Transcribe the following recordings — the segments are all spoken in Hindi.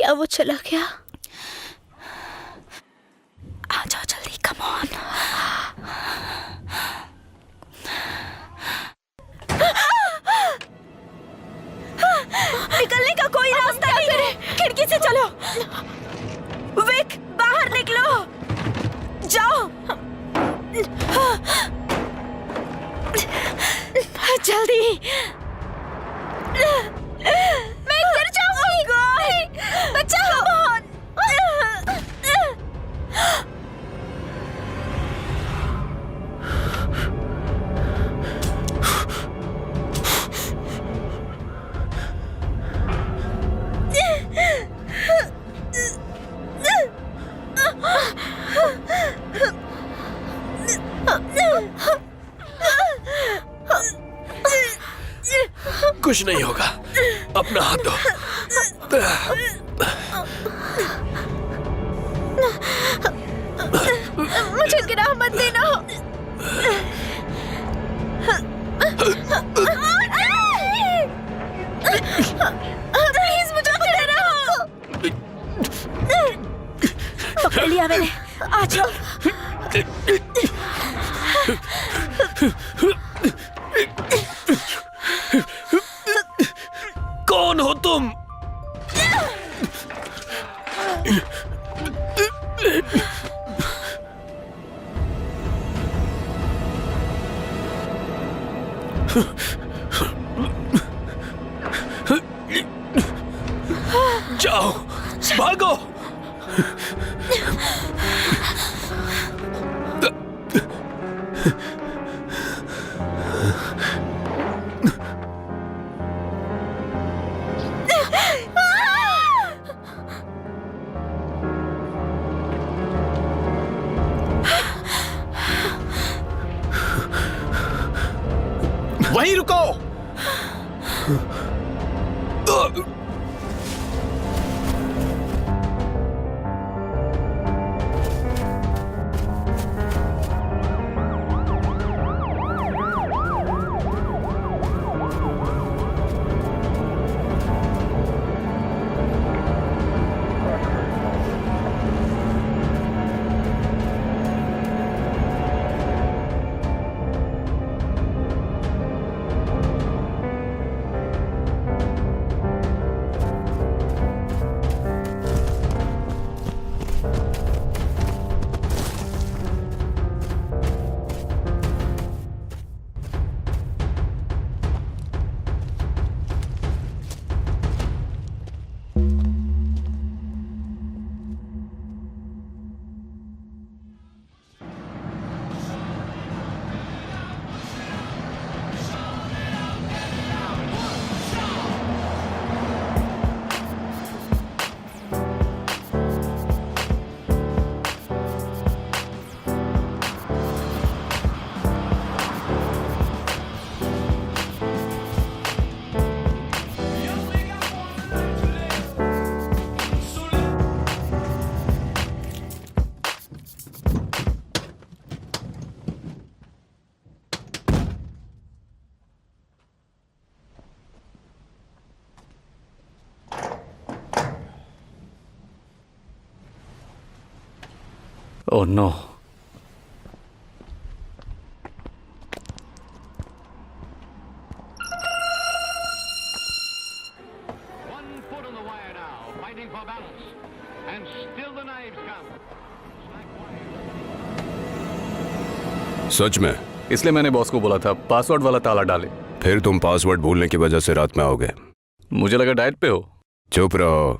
क्या वो चला गया? आ जाओ जल्दी, कम ऑन। निकलने का कोई रास्ता नहीं है। खिड़की से चलो। विक, बाहर निकलो, जाओ जल्दी। मैं गिर जाऊंगी। बचाओ। कुछ नहीं होगा, अपना हाथ दो। मुझे गिरा मत देना। प्लीज मुझे पकड़ो। पकड़ लिया मैंने, आ जाओ। कौन हो तुम? जाओ, भागो। वहीं रुको। Oh no. सच में? इसलिए मैंने बॉस को बोला था पासवर्ड वाला ताला डाले। फिर तुम पासवर्ड भूलने की वजह से रात में आओगे। मुझे लगा डाइट पे हो। चुप रहो।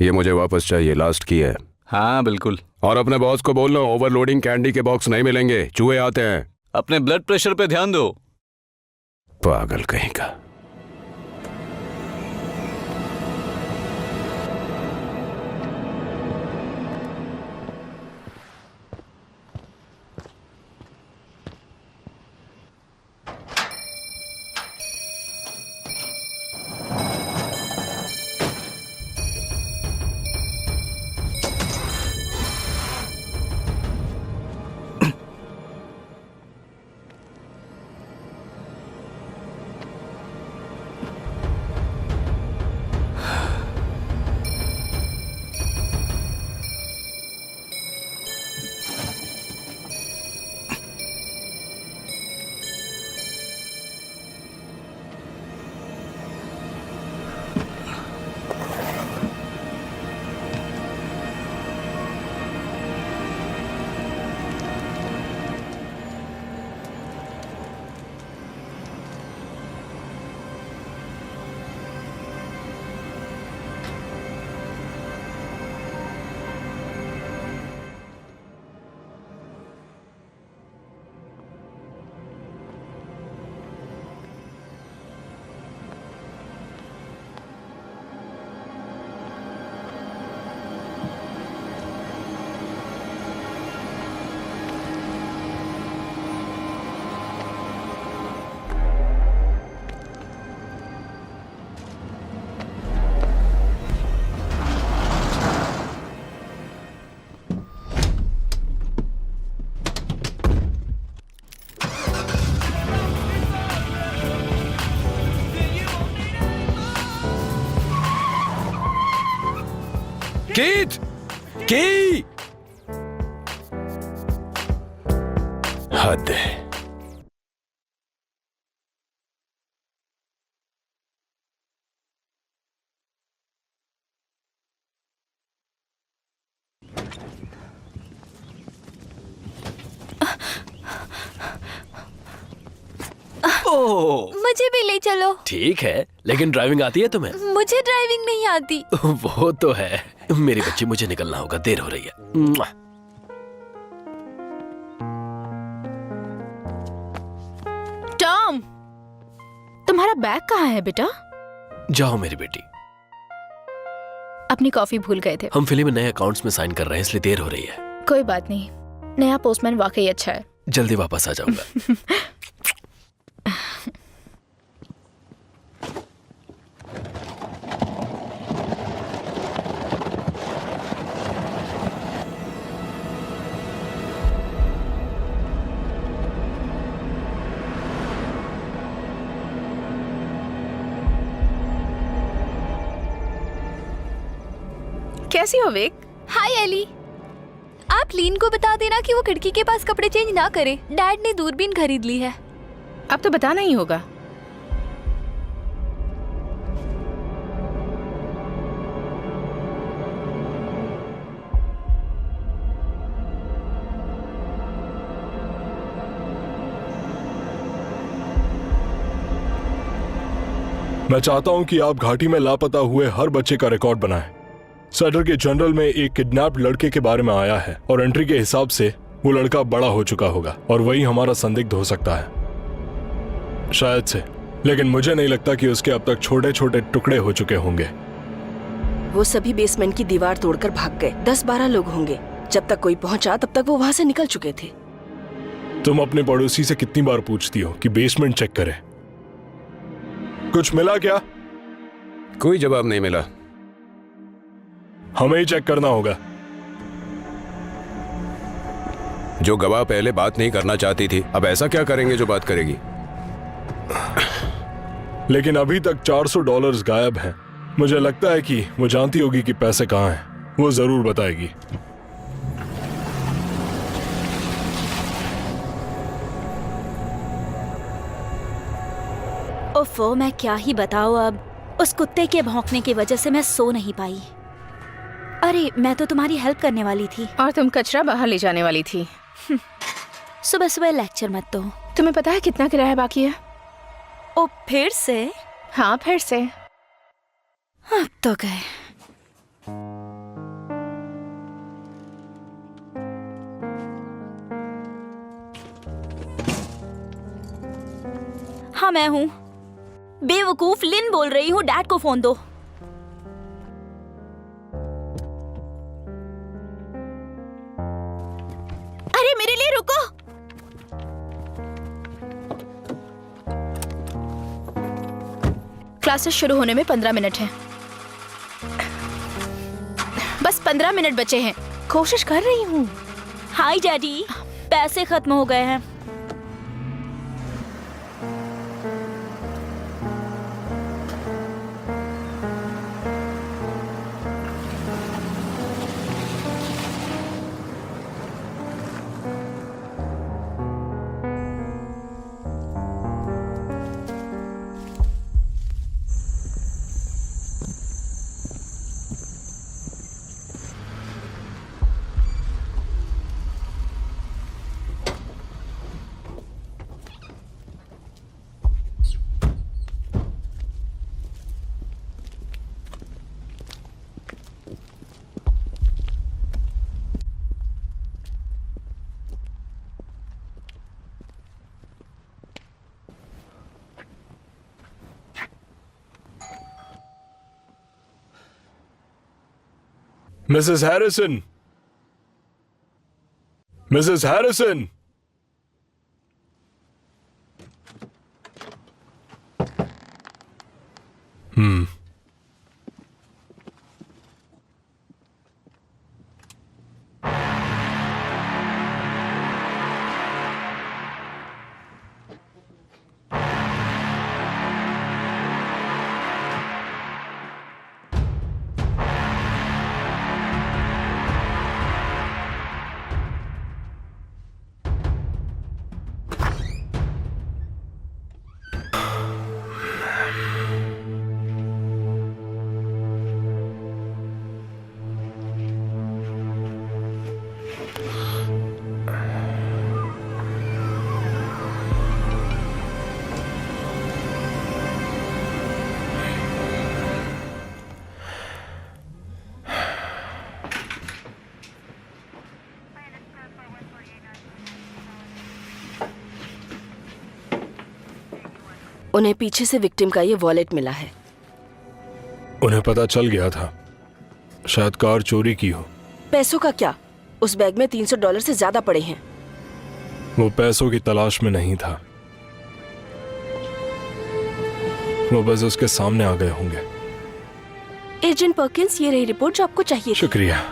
ये मुझे वापस चाहिए, लास्ट की है। हाँ बिल्कुल। और अपने बॉस को बोल लो ओवरलोडिंग कैंडी के बॉक्स नहीं मिलेंगे, चूहे आते हैं। अपने ब्लड प्रेशर पे ध्यान दो। पागल कहीं का। कीथ, की हद है। ओह मुझे भी ले चलो। ठीक है, लेकिन ड्राइविंग आती है तुम्हें? मुझे ड्राइविंग नहीं आती। वो तो है। मेरी बच्ची, मुझे निकलना होगा, देर हो रही है। मुआ। टॉम, तुम्हारा बैग कहाँ है बेटा? जाओ मेरी बेटी। अपनी कॉफी भूल गए थे। हम फिल्म में नए अकाउंट्स में साइन कर रहे हैं, इसलिए देर हो रही है। कोई बात नहीं, नया पोस्टमैन वाकई अच्छा है। जल्दी वापस आ जाऊंगा। कैसी हो विक? हाय एली, आप लीन को बता देना कि वो खिड़की के पास कपड़े चेंज ना करे। डैड ने दूरबीन खरीद ली है। अब तो बताना ही होगा। मैं चाहता हूं कि आप घाटी में लापता हुए हर बच्चे का रिकॉर्ड बनाएं। सेटर के जनरल में एक किडनैप लड़के के बारे में आया है और एंट्री के हिसाब से वो लड़का बड़ा हो चुका होगा और वही हमारा संदिग्ध हो सकता है, शायद से। लेकिन मुझे नहीं लगता कि उसके अब तक छोटे छोटे टुकड़े हो चुके होंगे। वो सभी बेसमेंट की दीवार तोड़कर भाग गए। 10-12 लोग होंगे। जब तक कोई पहुंचा तब तक वो वहां से निकल चुके थे। तुम अपने पड़ोसी से कितनी बार पूछती हो कि बेसमेंट चेक करे? कुछ मिला क्या? कोई जवाब नहीं मिला। हमें ही चेक करना होगा। जो गवाह पहले बात नहीं करना चाहती थी, अब ऐसा क्या करेंगे जो बात करेगी? लेकिन अभी तक $400 गायब हैं। मुझे लगता है कि वो जानती होगी कि पैसे कहाँ हैं। वो जरूर बताएगी। ओफो, मैं क्या ही बताऊं अब। उस कुत्ते के भौंकने की वजह से मैं सो नहीं पाई। अरे, मैं तो तुम्हारी हेल्प करने वाली थी। और तुम कचरा बाहर ले जाने वाली थी। सुबह सुबह लेक्चर मत दो। तुम्हें पता है कितना किराया बाकी है? ओ, फिर से? हाँ, फिर से। अब तो गए। हाँ, मैं हूँ। बेवकूफ, लिन बोल रही हूँ। डैड को फोन दो। अरे, मेरे लिए रुको। क्लासेस शुरू होने में 15 मिनट हैं। बस 15 मिनट बचे हैं। कोशिश कर रही हूँ। हाय डैडी, पैसे खत्म हो गए हैं। Mrs Harrison, Mrs Harrison. उन्हें पीछे से विक्टिम का ये वॉलेट मिला है। उन्हें पता चल गया था, शायद कार चोरी की हो। पैसों का क्या, उस बैग में $300 से ज्यादा पड़े हैं। वो पैसों की तलाश में नहीं था, वो बस उसके सामने आ गए होंगे। एजेंट पर्किंस, ये रही रिपोर्ट जो आपको चाहिए थी। शुक्रिया।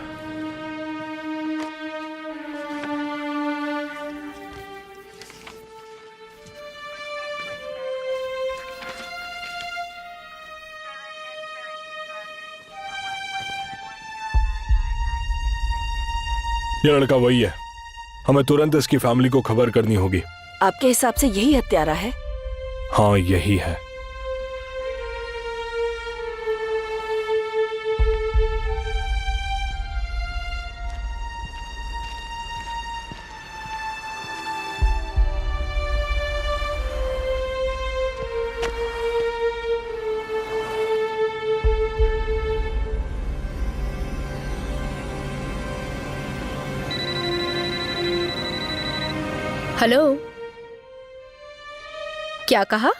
ये लड़का वही है, हमें तुरंत इसकी फैमिली को खबर करनी होगी। आपके हिसाब से यही हत्यारा है? हाँ, यही है। हेलो, क्या कहा?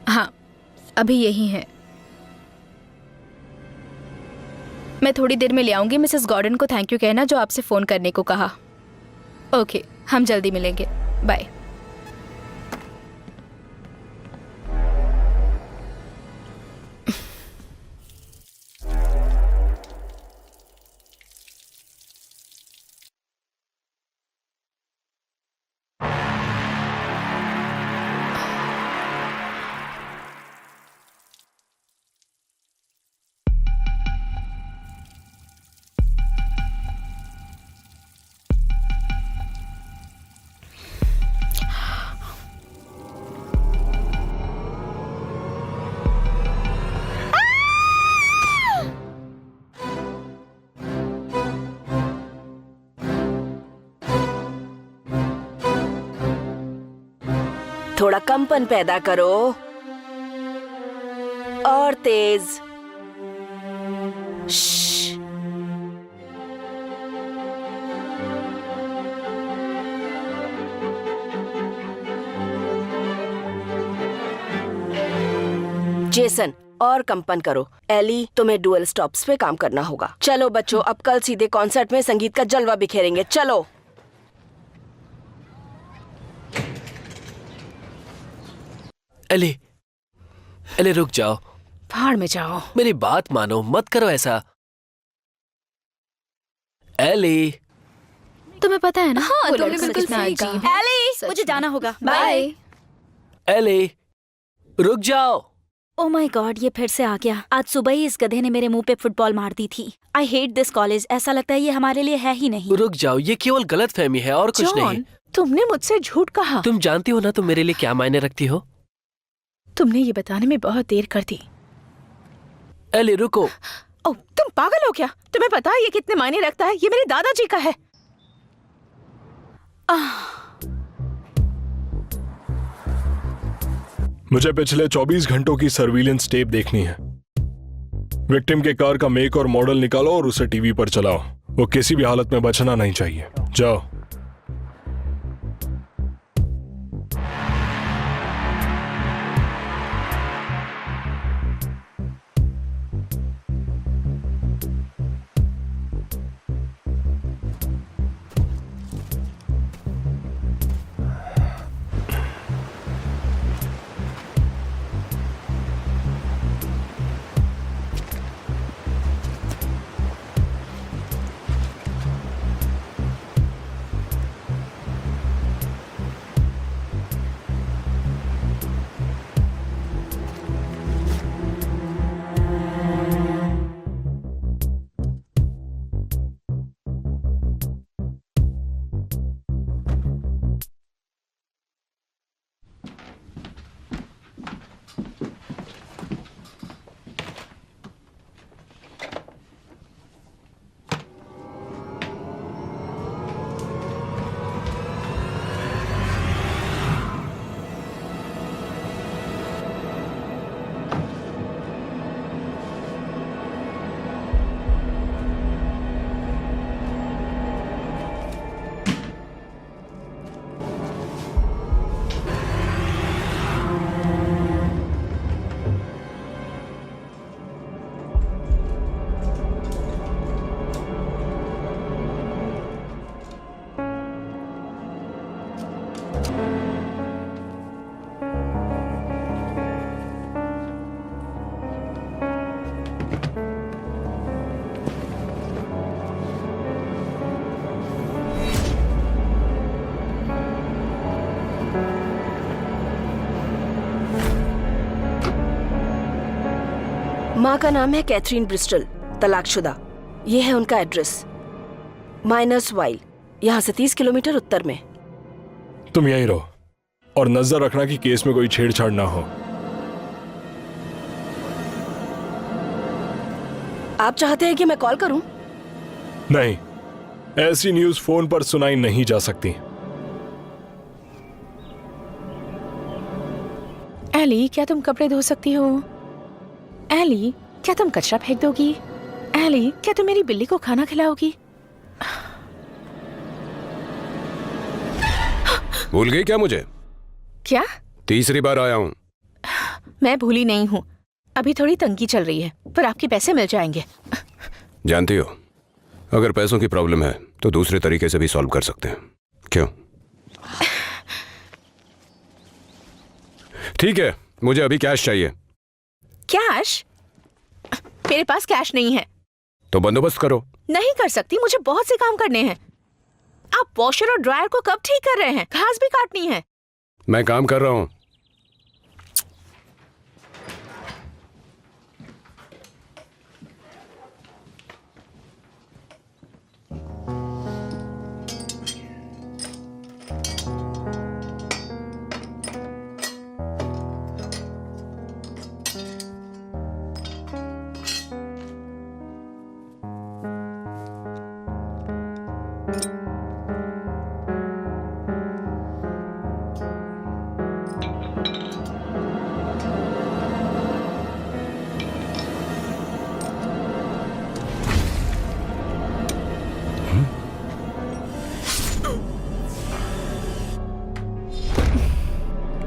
हाँ, अभी यही है। मैं थोड़ी देर में ले आऊंगी। मिसेस गॉर्डन को थैंक यू कहना जो आपसे फोन करने को कहा। ओके, हम जल्दी मिलेंगे। बाय। थोड़ा कंपन पैदा करो और तेज। श्श्श। जेसन, और कंपन करो। एली, तुम्हें डुअल स्टॉप्स पे काम करना होगा। चलो बच्चों, अब कल सीधे कॉन्सर्ट में संगीत का जलवा बिखेरेंगे। चलो। एली, एली रुक जाओ। भाड़ में जाओ। मेरी बात मानो, मत करो ऐसा। एली, तुम्हें पता है ना? हाँ, वो तुमने लड़का बिल्कुल कितना सही अजीब कहा। है। एली, मुझे जाना होगा। बाय। एली रुक जाओ। ओ माय गॉड, ये फिर से आ गया। आज सुबह ही इस गधे ने मेरे मुंह पे फुटबॉल मार दी थी। I hate this college. ऐसा लगता है ये हमारे लिए है ही नहीं। रुक जाओ, ये केवल गलतफहमी है और कुछ नहीं। जॉन, तुमने मुझसे झूठ कहा। तुम जानती हो ना तुम मेरे लिए क्या मायने रखती हो। तुमने ये बताने में बहुत देर कर दी। एली रुको। ओ, तुम पागल हो क्या? तुम्हें पता है ये कितने मायने रखता है? ये मेरे दादाजी का है। मुझे पिछले 24 घंटों की सर्विलेंस टेप देखनी है। विक्टिम के कार का मेक और मॉडल निकालो और उसे टीवी पर चलाओ। वो किसी भी हालत में बचना नहीं चाहिए। जाओ। माँ का नाम है कैथरीन ब्रिस्टल, तलाकशुदा। ये है उनका एड्रेस, माइनर्स वाइल, यहाँ से 30 किलोमीटर उत्तर में। तुम यहीं रहो और नजर रखना कि केस में कोई छेड़छाड़ ना हो। आप चाहते हैं कि मैं कॉल करूं? नहीं, ऐसी न्यूज फोन पर सुनाई नहीं जा सकती। एली, क्या तुम कपड़े धो सकती हो? एली, क्या तुम कचरा फेंक दोगी? एली, क्या तुम मेरी बिल्ली को खाना खिलाओगी? भूल गई क्या मुझे? क्या? तीसरी बार आया हूँ। मैं भूली नहीं हूँ। अभी थोड़ी तंगी चल रही है, पर आपके पैसे मिल जाएंगे। जानती हो, अगर पैसों की प्रॉब्लम है तो दूसरे तरीके से भी सॉल्व कर सकते हैं। क्यों? ठीक है, मुझे अभी कैश चाहिए। कैश? मेरे पास कैश नहीं है। तो बंदोबस्त करो। नहीं कर सकती, मुझे बहुत से काम करने हैं। आप वॉशर और ड्रायर को कब ठीक कर रहे हैं? घास भी काटनी है। मैं काम कर रहा हूँ।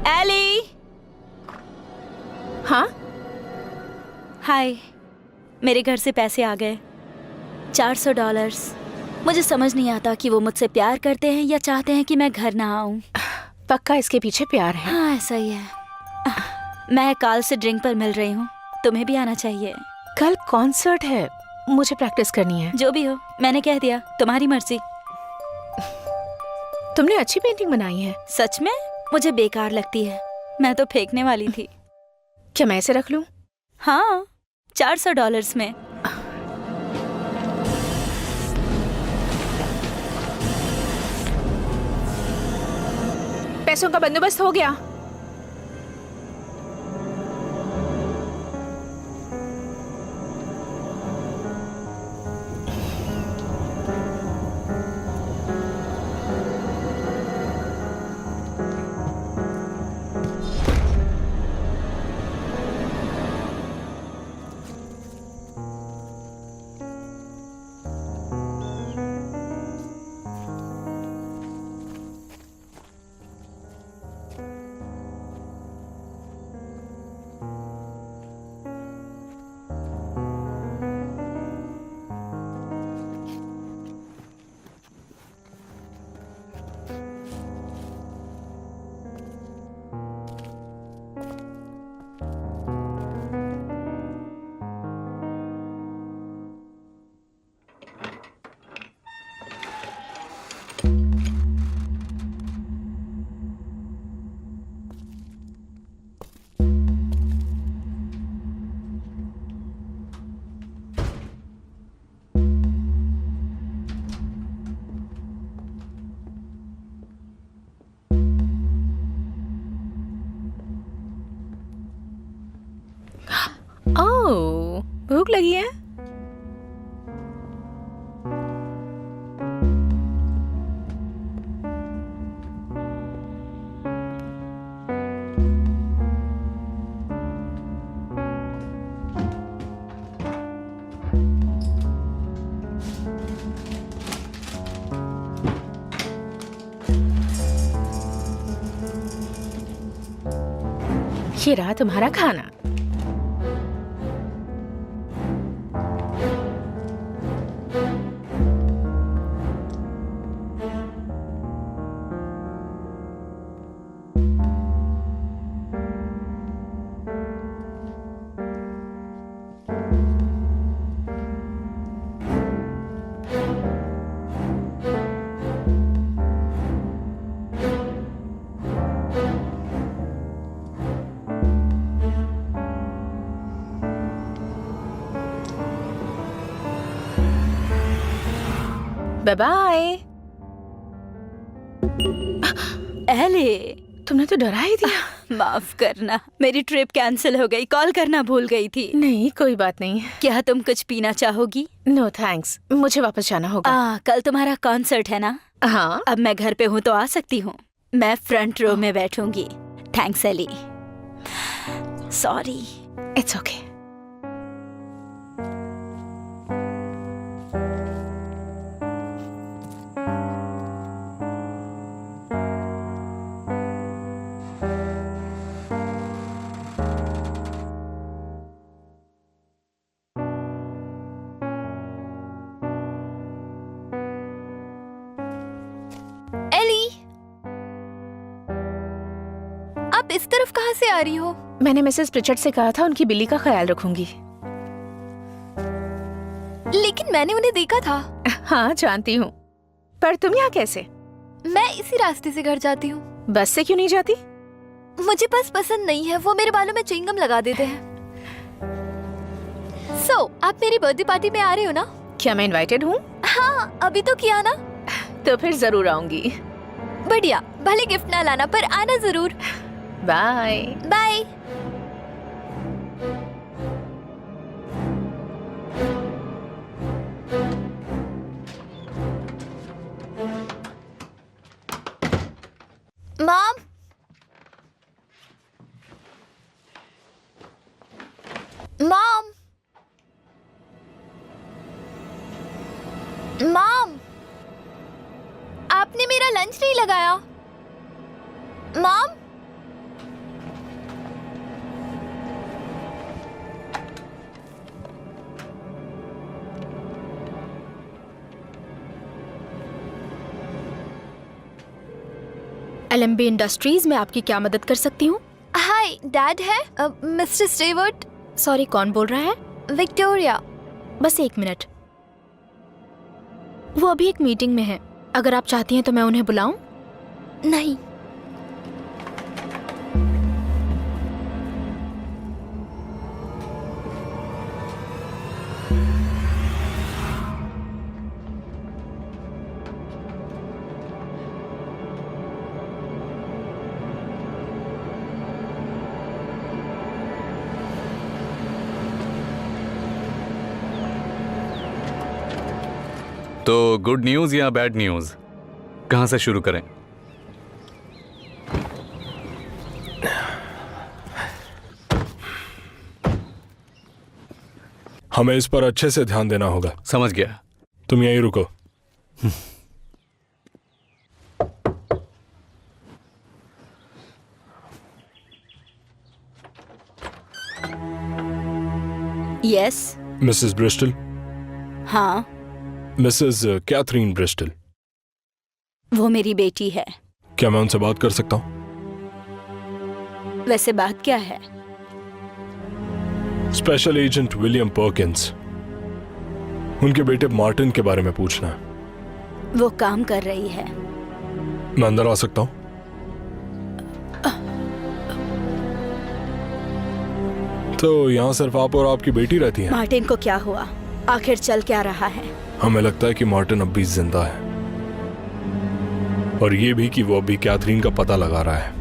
एली, हाँ? हाय, मेरे घर से पैसे आ गए, $400। मुझे समझ नहीं आता कि वो मुझसे प्यार करते हैं या चाहते हैं कि मैं घर ना आऊं। पक्का इसके पीछे प्यार है। हाँ, ऐसा ही है। मैं कल से ड्रिंक पर मिल रही हूँ, तुम्हें भी आना चाहिए। कल कॉन्सर्ट है, मुझे प्रैक्टिस करनी है। जो भी हो, मैंने कह दिया, तुम्हारी मर्जी। तुमने अच्छी पेंटिंग बनाई है। सच में? मुझे बेकार लगती है, मैं तो फेंकने वाली थी। क्या मैं इसे रख लूं? हाँ, $400 में। पैसों का बंदोबस्त हो गया। ओह, भूख लगी है? ये रहा तुम्हारा खाना। Bye bye. एली, तुमने तो डरा ही दिया। माफ करना, मेरी ट्रिप कैंसिल हो गई, कॉल करना भूल गई थी। नहीं कोई बात नहीं। क्या तुम कुछ पीना चाहोगी? नो थैंक्स, मुझे वापस जाना होगा। कल तुम्हारा कॉन्सर्ट है ना? हाँ। अब मैं घर पे हूँ तो आ सकती हूँ। मैं फ्रंट रो में बैठूंगी। Thanks Ellie. Sorry. It's okay. Ellie, आप इस तरफ कहाँ से आ रही हो? मैंने मिसेस प्रिचर्ड से कहा था उनकी बिल्ली का ख्याल रखूंगी। लेकिन मैंने उन्हें देखा था। हाँ जानती हूँ, पर तुम यहाँ कैसे? मैं इसी रास्ते से घर जाती हूँ। बस से क्यों नहीं जाती? मुझे बस पसंद नहीं है, वो मेरे बालों में च्युइंगम लगा देते हैं। आप मेरी बर्थडे पार्टी में आ रहे हो ना? क्या मैं इनवाइटेड हूँ? हाँ, अभी तो किया ना। तो फिर जरूर आऊंगी। बढ़िया, भले गिफ्ट ना लाना पर आना जरूर। Bye bye. Mom, mom, mom, आपने मेरा लंच नहीं लगाया। मॉम, LMB इंडस्ट्रीज में आपकी क्या मदद कर सकती हूँ? हाय, डैड है? Mister Stewart. सॉरी, कौन बोल रहा है? विक्टोरिया। बस 1 मिनट, वो अभी एक मीटिंग में है। अगर आप चाहती हैं तो मैं उन्हें बुलाऊं? नहीं। तो गुड न्यूज या बैड न्यूज, कहां से शुरू करें? हमें इस पर अच्छे से ध्यान देना होगा। समझ गया। तुम यहीं रुको। यस। Mrs Bristol. हाँ, मिसेस कैथरीन ब्रिस्टल। वो मेरी बेटी है। क्या मैं उनसे बात कर सकता हूँ? वैसे बात क्या है? स्पेशल एजेंट विलियम पर्किंस, उनके बेटे मार्टिन के बारे में पूछना है। वो काम कर रही है। मैं अंदर आ सकता हूँ? तो यहाँ सिर्फ आप और आपकी बेटी रहती हैं? मार्टिन को क्या हुआ? आखिर चल क्या रहा है? हमें लगता है कि मार्टिन अब भी जिंदा है, और ये भी कि वो अभी कैथरीन का पता लगा रहा है।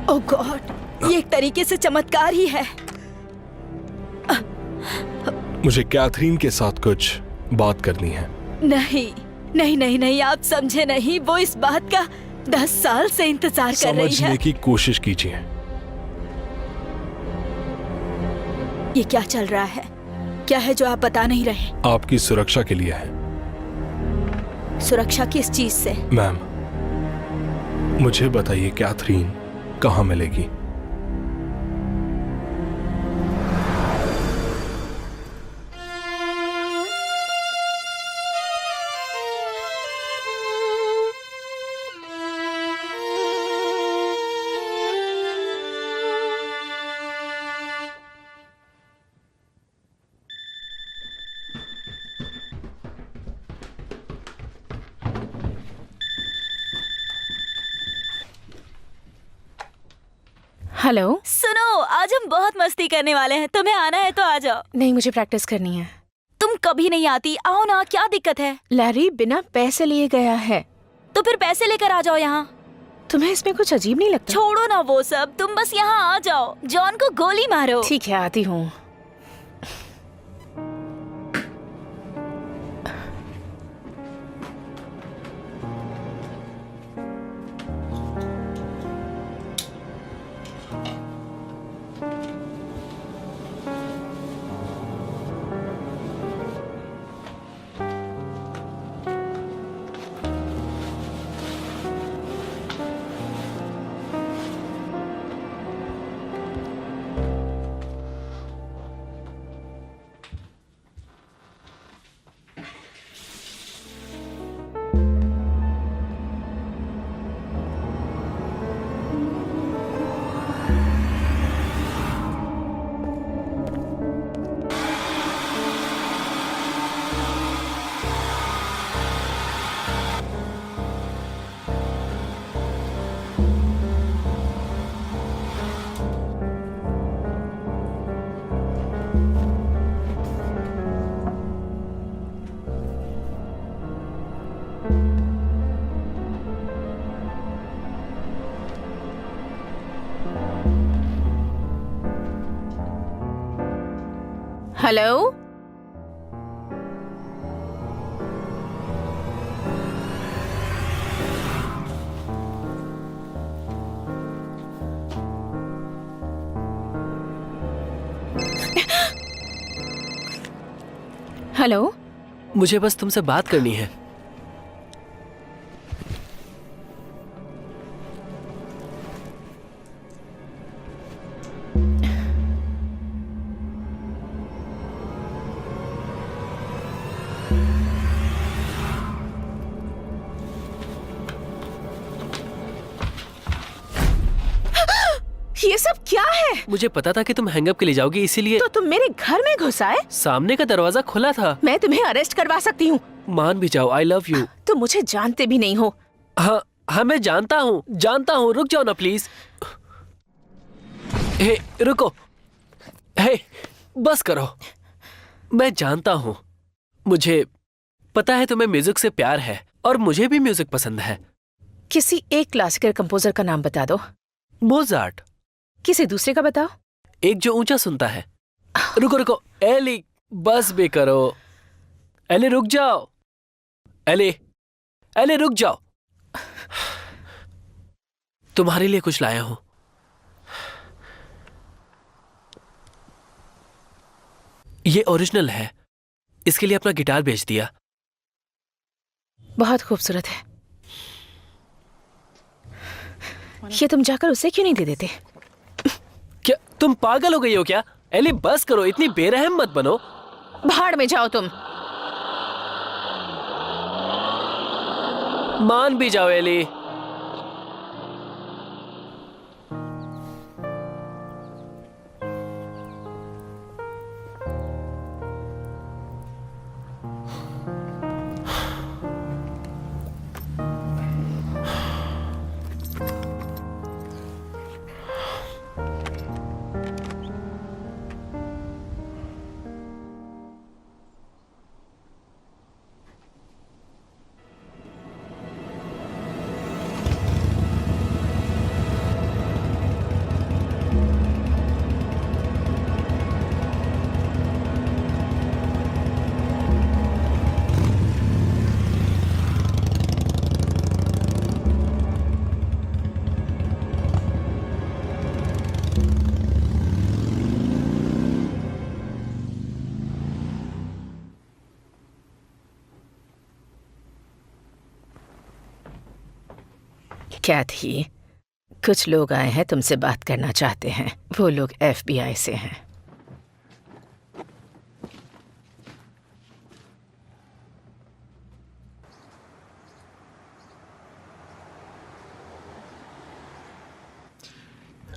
ओह गॉड, ये एक तरीके से चमत्कार ही है। मुझे कैथरीन के साथ कुछ बात करनी है। नहीं नहीं नहीं नहीं, आप समझे नहीं। वो इस बात का 10 साल से इंतजार कर रही है। समझने की कोशिश कीजिए। ये क्या चल रहा है? क्या है जो आप बता नहीं रहे? आपकी सुरक्षा के लिए है। सुरक्षा किस चीज से? मैम, मुझे बताइए कैथरीन कहाँ मिलेगी? हेलो। सुनो, आज हम बहुत मस्ती करने वाले हैं। तुम्हें आना है तो आ जाओ। नहीं, मुझे प्रैक्टिस करनी है। तुम कभी नहीं आती। आओ ना, क्या दिक्कत है? लैरी बिना पैसे लिए गया है। तो फिर पैसे लेकर आ जाओ यहाँ। तुम्हें इसमें कुछ अजीब नहीं लगता? छोड़ो ना वो सब, तुम बस यहाँ आ जाओ। जॉन को गोली मारो। ठीक है, आती हूँ। Hello, hello. मुझे बस तुमसे बात करनी है। ये सब क्या है? मुझे पता था कि तुम हैंगअप के लिए जाओगी, इसीलिए। तो तुम मेरे घर में घुस आए? सामने का दरवाजा खुला था। मैं तुम्हें अरेस्ट करवा सकती हूँ। मान भी जाओ, आई लव यू। तुम मुझे जानते भी नहीं हो। हाँ हाँ, मैं जानता हूँ। रुक जाओ ना प्लीज। हे रुको, हे बस करो। मैं जानता हूँ, मुझे पता है तुम्हें म्यूजिक से प्यार है और मुझे भी म्यूजिक पसंद है। किसी एक क्लासिकल कंपोजर का नाम बता दो। मोजार्ट। किसी दूसरे का बताओ। एक जो ऊंचा सुनता है। रुको, एली बस भी करो। एली रुक जाओ। एली रुक जाओ। तुम्हारे लिए कुछ लाया हूं। ये ओरिजिनल है, इसके लिए अपना गिटार बेच दिया। बहुत खूबसूरत है। ये तुम जाकर उसे क्यों नहीं दे देते? क्या तुम पागल हो गई हो क्या? एली बस करो, इतनी बेरहम मत बनो। भाड़ में जाओ तुम। मान भी जाओ एली। क्या थी? कुछ लोग आए हैं, तुमसे बात करना चाहते हैं। वो लोग FBI से हैं।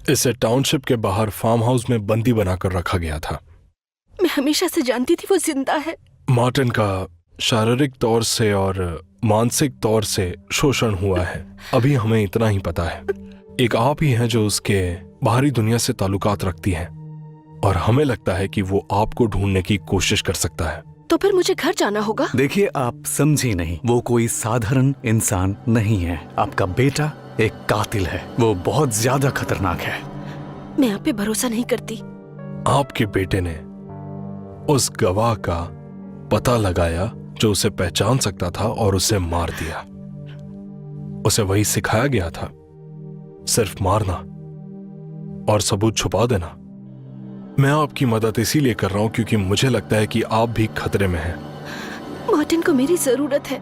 इसे टाउनशिप के बाहर फार्म हाउस में बंदी बनाकर रखा गया था। मैं हमेशा से जानती थी वो जिंदा है। मार्टिन का शारीरिक तौर से और मानसिक तौर से शोषण हुआ है। अभी हमें इतना ही पता है। एक आप ही हैं जो उसके बाहरी दुनिया से ताल्लुकात रखती हैं और हमें लगता है कि वो आपको ढूंढने की कोशिश कर सकता है। तो फिर मुझे घर जाना होगा। देखिए, आप समझी नहीं, वो कोई साधारण इंसान नहीं है। आपका बेटा एक कातिल है, वो बहुत ज्यादा खतरनाक है। मैं आप पे भरोसा नहीं करती। आपके बेटे ने उस गवाह का पता लगाया जो उसे पहचान सकता था और उसे मार दिया। उसे वही सिखाया गया था, सिर्फ मारना और सबूत छुपा देना। मैं आपकी मदद इसीलिए कर रहा हूं क्योंकि मुझे लगता है कि आप भी खतरे में हैं। मार्टिन को मेरी जरूरत है।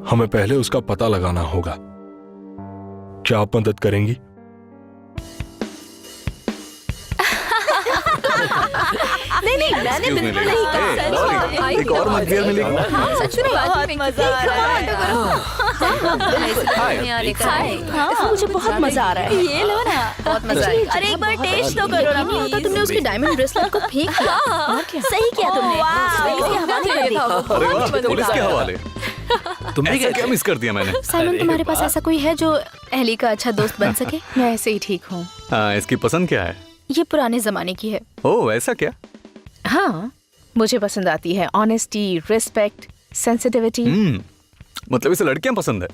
हमें पहले उसका पता लगाना होगा। क्या आप मदद करेंगी? नहीं, मैंने बिल्कुल नहीं कहा। एक और मगबियर मिलेगी। सच में बहुत मजा आ रहा है। इसमें मुझे बहुत मजा आ रहा है। ये लो ना, बहुत मजा आएगा। अरे एक बार टेस्ट तो करो ना। नहीं होता, तुमने उसके डायमंड ब्रेसलेट को फेंक दिया। हाँ, सही किया तुमने। इसके हवाले कर दिया। अरे वाह, पुलिस के हवाले। तुमने ऐसा क्या मिस कर दिया मैंने? साइमन, तुम्हारे पास ऐसा कोई है जो एली का अच्छा दोस्त बन सके? मैं ऐसे ही ठीक हूँ। इसकी पसंद क्या है? ये पुराने जमाने की है। ओह, ऐसा क्या? हाँ, मुझे पसंद आती है ऑनेस्टी, रिस्पेक्ट, सेंसिटिविटी। मतलब इसे लड़कियां पसंद है।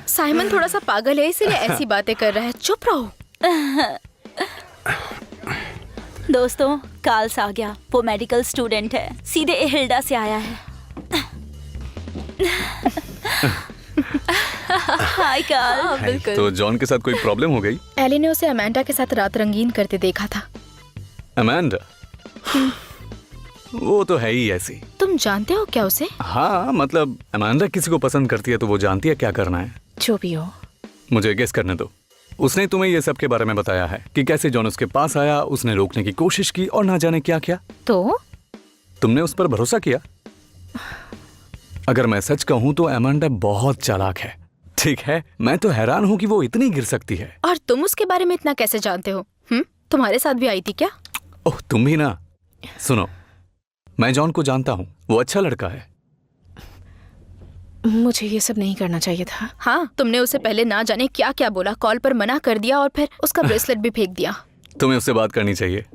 साइमन थोड़ा सा पागल है, इसीलिए ऐसी बातें कर रहा है। चुप रहो। दोस्तों, कार्ल्स आ गया। वो मेडिकल स्टूडेंट है, सीधे एहिल्डा से आया है। हाय कार्ल। तो जॉन के साथ कोई प्रॉब्लम हो गई? एली ने उसे अमेंडा के साथ रात रंगीन करते देखा था। अमेंडा? वो तो है ही ऐसी। तुम जानते हो क्या उसे? हाँ, मतलब अमेंडा किसी को पसंद करती है तो वो जानती है क्या करना है। जो भी हो। मुझे गेस करने दो। उसने तुम्हें ये सब के बारे में बताया है कि कैसे जॉन उसके पास आया, उसने रोकने की कोशिश की और ना जाने क्या क्या। तो तुमने उस पर भरोसा किया? अगर मैं सच कहूं तो अमेंडा बहुत चालाक है। ठीक है, मैं तो हैरान हूं कि वो इतनी गिर सकती है। और तुम उसके बारे में इतना कैसे जानते हो? तुम्हारे साथ भी आई थी क्या? ओह, तुम भी ना। सुनो, मैं जॉन को जानता हूं, वो अच्छा लड़का है। मुझे ये सब नहीं करना चाहिए था। हाँ, तुमने उसे पहले ना जाने क्या क्या बोला, कॉल पर मना कर दिया और फिर उसका ब्रेसलेट भी फेंक दिया। तुम्हें उससे बात करनी चाहिए।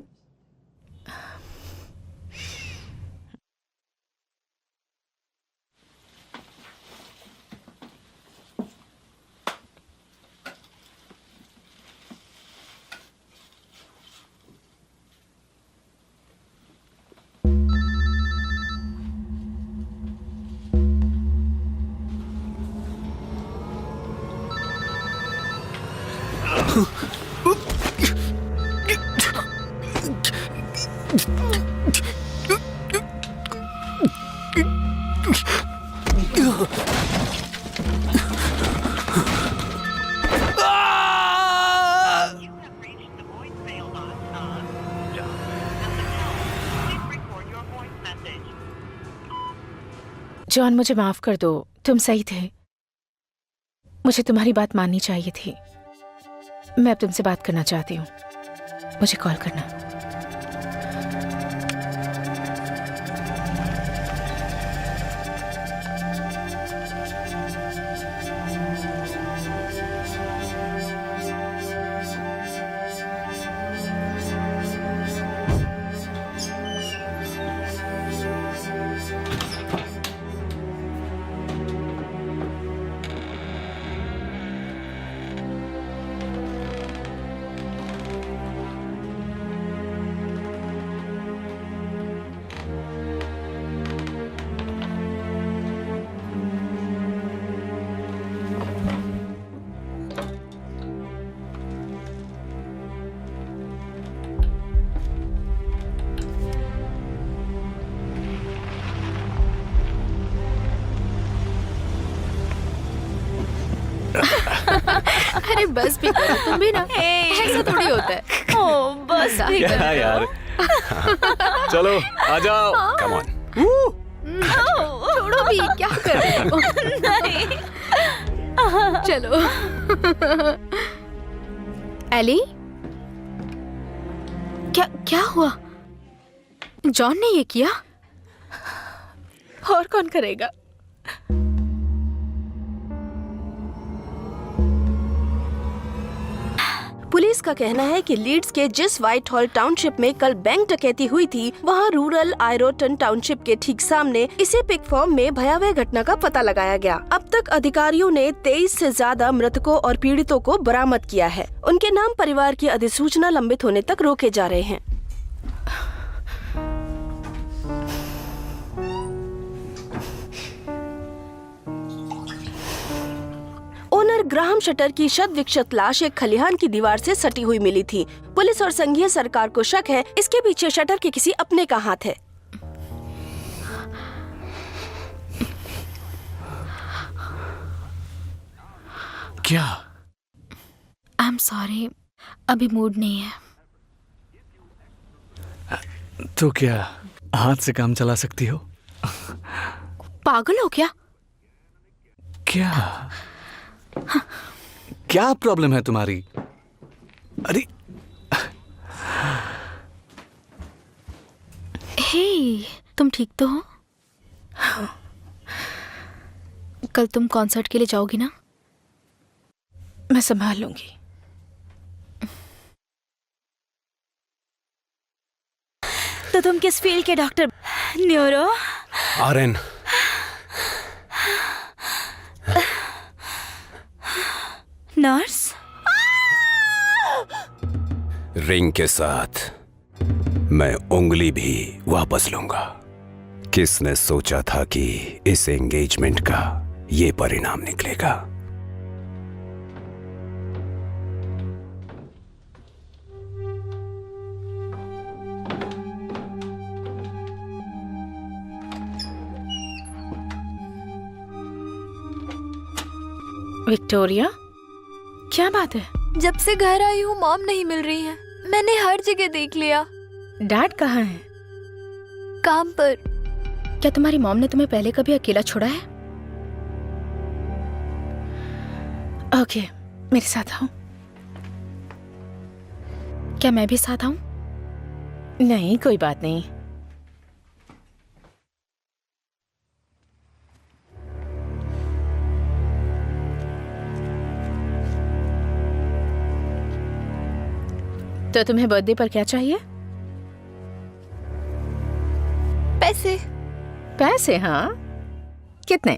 जॉन, मुझे माफ कर दो। तुम सही थे। मुझे तुम्हारी बात माननी चाहिए थी। मैं अब तुमसे बात करना चाहती हूँ। मुझे कॉल करना। अरे बस भी करो तुम भी ना। ऐसा थोड़ी होता है। ओ, बस भी क्या करो। यार। चलो आ जाओ। Come on. छोड़ो भी, क्या कर रहे हो? नहीं। चलो। एली, क्या क्या हुआ? जॉन ने ये किया? और कौन करेगा? पुलिस पुलिस का कहना है कि लीड्स के जिस व्हाइट हॉल टाउनशिप में कल बैंक डकैती हुई थी, वहाँ रूरल आयरोटन टाउनशिप के ठीक सामने इसी पिक फॉर्म में भयावह घटना का पता लगाया गया। अब तक अधिकारियों ने 23 से ज्यादा मृतकों और पीड़ितों को बरामद किया है। उनके नाम परिवार की अधिसूचना लंबित होने तक रोके जा रहे हैं। ओनर ग्राहम शटर की शत विक्षत लाश एक खलिहान की दीवार से सटी हुई मिली थी। पुलिस और संघीय सरकार को शक है इसके पीछे शटर के किसी अपने का हाथ है। क्या? आई एम सॉरी, अभी मूड नहीं है। तो क्या हाथ से काम चला सकती हो? पागल हो क्या? क्या क्या प्रॉब्लम है तुम्हारी? अरे हे, तुम ठीक तो हो? कल तुम कॉन्सर्ट के लिए जाओगी ना? मैं संभाल लूंगी। तो तुम किस फील्ड के doctor? Neuro? RN. Nurse? Ring के साथ मैं उंगली भी वापस लूंगा। किसने सोचा था कि इस एंगेजमेंट का ये परिणाम निकलेगा? विक्टोरिया, क्या बात है? जब से घर आई हूँ मॉम नहीं मिल रही है। मैंने हर जगह देख लिया। डैड कहाँ है? काम पर। क्या तुम्हारी मॉम ने तुम्हें पहले कभी अकेला छोड़ा है? ओके, मेरे साथ आओ। क्या मैं भी साथ आऊं? नहीं, कोई बात नहीं। तो तुम्हें बर्थडे पर क्या चाहिए? पैसे। पैसे? हाँ, कितने?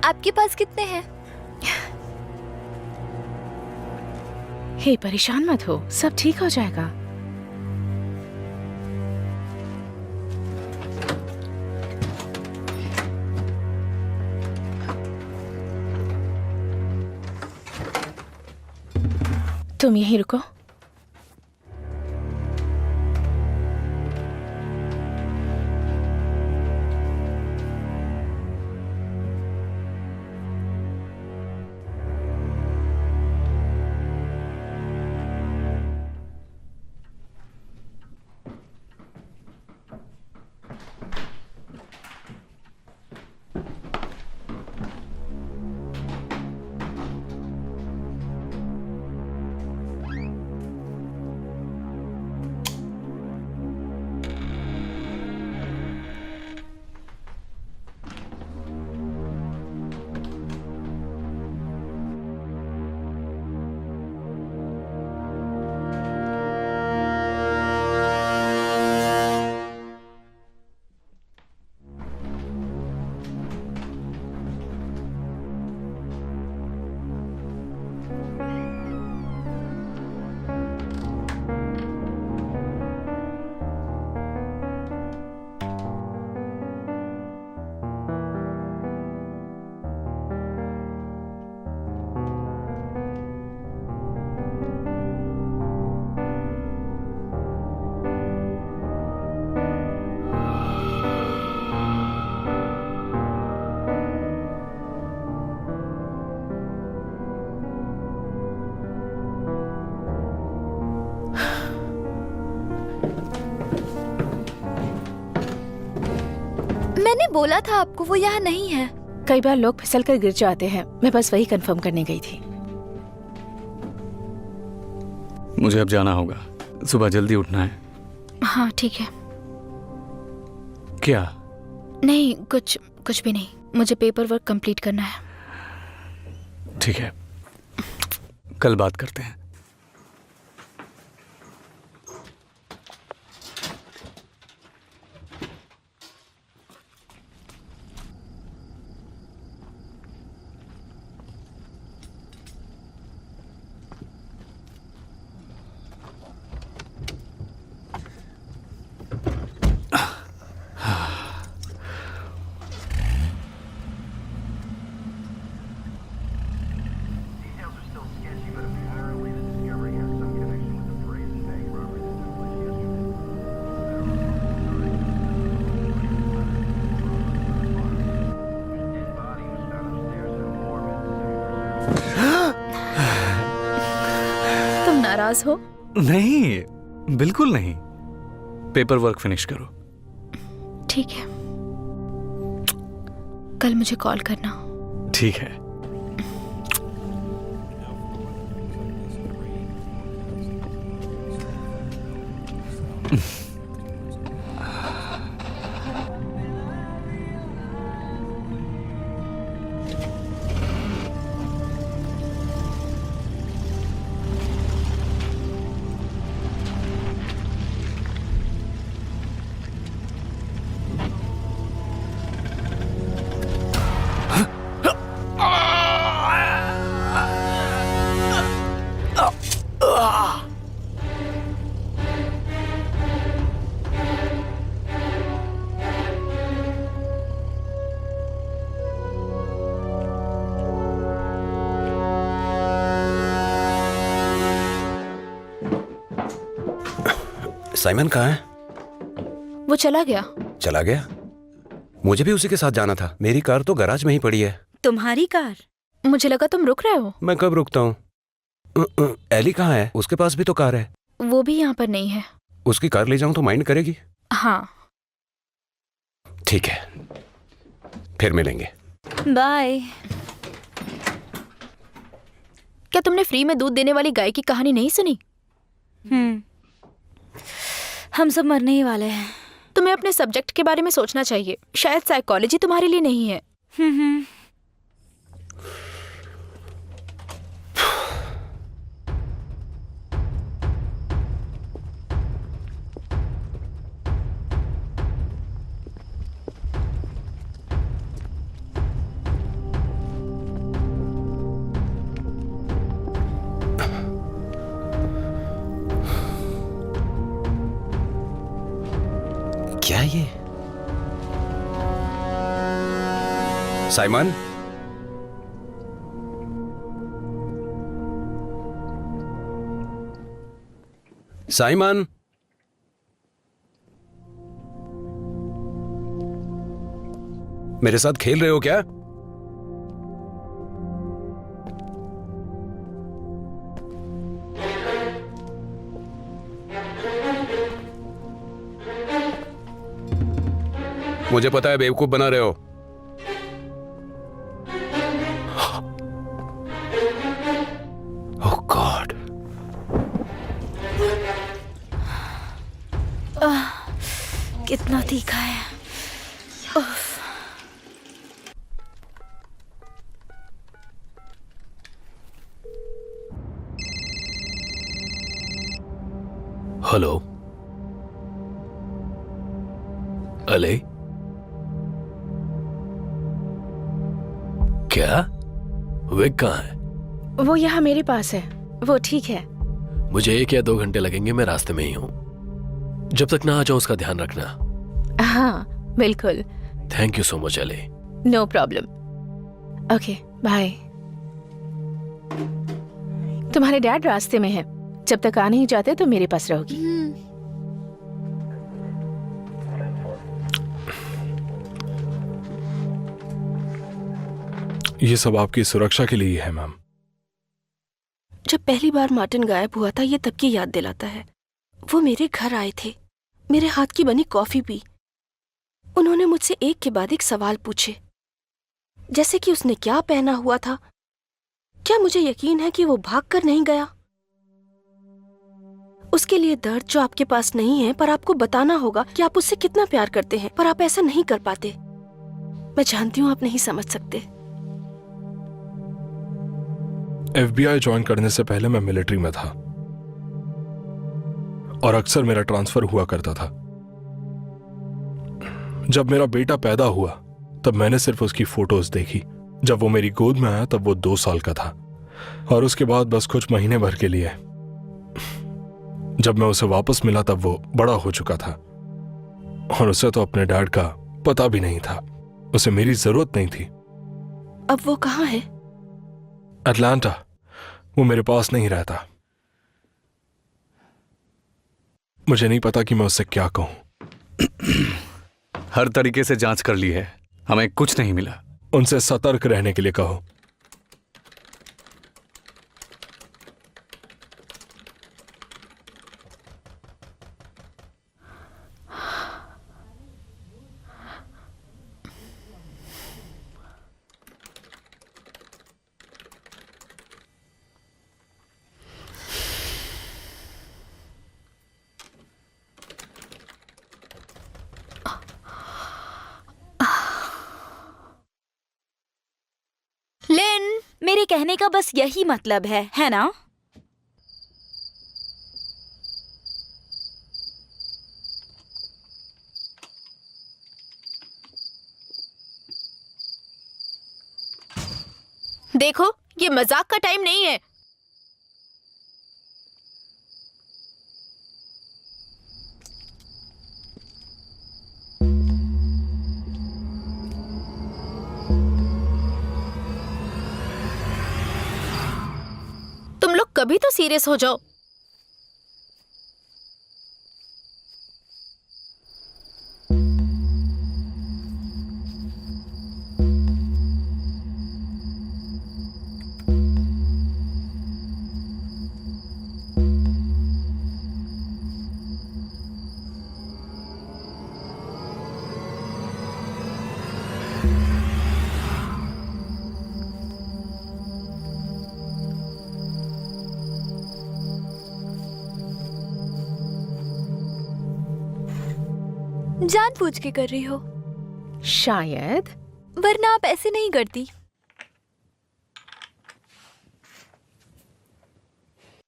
आपके पास कितने हैं? हे, परेशान मत हो, सब ठीक हो जाएगा। तुम यहीं रुको। मैंने बोला था आपको वो यहाँ नहीं है। कई बार लोग फिसल कर गिर जाते हैं, मैं बस वही कंफर्म करने गई थी। मुझे अब जाना होगा, सुबह जल्दी उठना है। हाँ ठीक है। क्या? नहीं, कुछ भी नहीं। मुझे पेपर वर्क कंप्लीट करना है। ठीक है। कल बात करते हैं। तुम नाराज हो? नहीं, बिल्कुल नहीं। पेपर वर्क फिनिश करो। ठीक है, कल मुझे कॉल करना। ठीक है। साइमन कहाँ है? वो चला गया। चला गया? मुझे भी उसी के साथ जाना था। मेरी कार तो गैराज में ही पड़ी है। तुम्हारी कार? मुझे लगा तुम रुक रहे हो। मैं कब रुकता हूँ? एली कहाँ है? उसके पास भी तो कार है। वो भी यहाँ पर नहीं है। उसकी कार ले जाऊं तो माइंड करेगी? हाँ। ठीक है, फिर मिलेंगे। बाय। क्या तुमने फ्री में दूध देने वाली गाय की कहानी नहीं सुनी? हम सब मरने ही वाले हैं। तुम्हें अपने सब्जेक्ट के बारे में सोचना चाहिए। शायद साइकोलॉजी तुम्हारे लिए नहीं है। क्या ये? साइमन, साइमन, मेरे साथ खेल रहे हो क्या? मुझे पता है बेवकूफ बना रहे हो। ओह गॉड। कितना तीखा है। हेलो, अले? क्या? विक कहाँ है? वो यहाँ मेरे पास है। वो ठीक है। मुझे 1 या 2 घंटे लगेंगे, मैं रास्ते में ही हूँ। जब तक ना आ जाऊं उसका ध्यान रखना। हाँ बिल्कुल। थैंक यू सो मच अले। No problem. Okay bye. तुम्हारे डैड रास्ते में है। जब तक आ नहीं जाते तो मेरे पास रहोगी। ये सब आपकी सुरक्षा के लिए ही है मैम। जब पहली बार मार्टिन गायब हुआ था, ये तब की याद दिलाता है। वो मेरे घर आए थे, मेरे हाथ की बनी कॉफी पी। उन्होंने मुझसे एक के बाद एक सवाल पूछे, जैसे कि उसने क्या पहना हुआ था। क्या मुझे यकीन है कि वो भागकर नहीं गया? उसके लिए दर्द जो आपके पास नहीं है, पर आपको बताना होगा कि आप उससे कितना प्यार करते हैं, पर आप ऐसा नहीं कर पाते। मैं जानती हूं आप नहीं समझ सकते। FBI ज्वाइन करने से पहले मैं मिलिट्री में था और अक्सर मेरा ट्रांसफर हुआ करता था। जब मेरा बेटा पैदा हुआ तब मैंने सिर्फ उसकी फोटोज देखी। जब वो मेरी गोद में आया तब वो 2 साल का था और उसके बाद बस कुछ महीने भर के लिए। जब मैं उसे वापस मिला तब वो बड़ा हो चुका था और उसे तो अपने डैड का पता भी नहीं था। उसे मेरी जरूरत नहीं थी। अब वो कहाँ है? अटलांटा। वो मेरे पास नहीं रहता। मुझे नहीं पता कि मैं उससे क्या कहूं। हर तरीके से जांच कर ली है, हमें कुछ नहीं मिला। उनसे सतर्क रहने के लिए कहो। लिन, मेरे कहने का बस यही मतलब है ना? देखो, ये मजाक का टाइम नहीं है। तुम लोग कभी तो सीरियस हो जाओ। जानबूझ के कर रही हो? शायद। वरना आप ऐसे नहीं करती।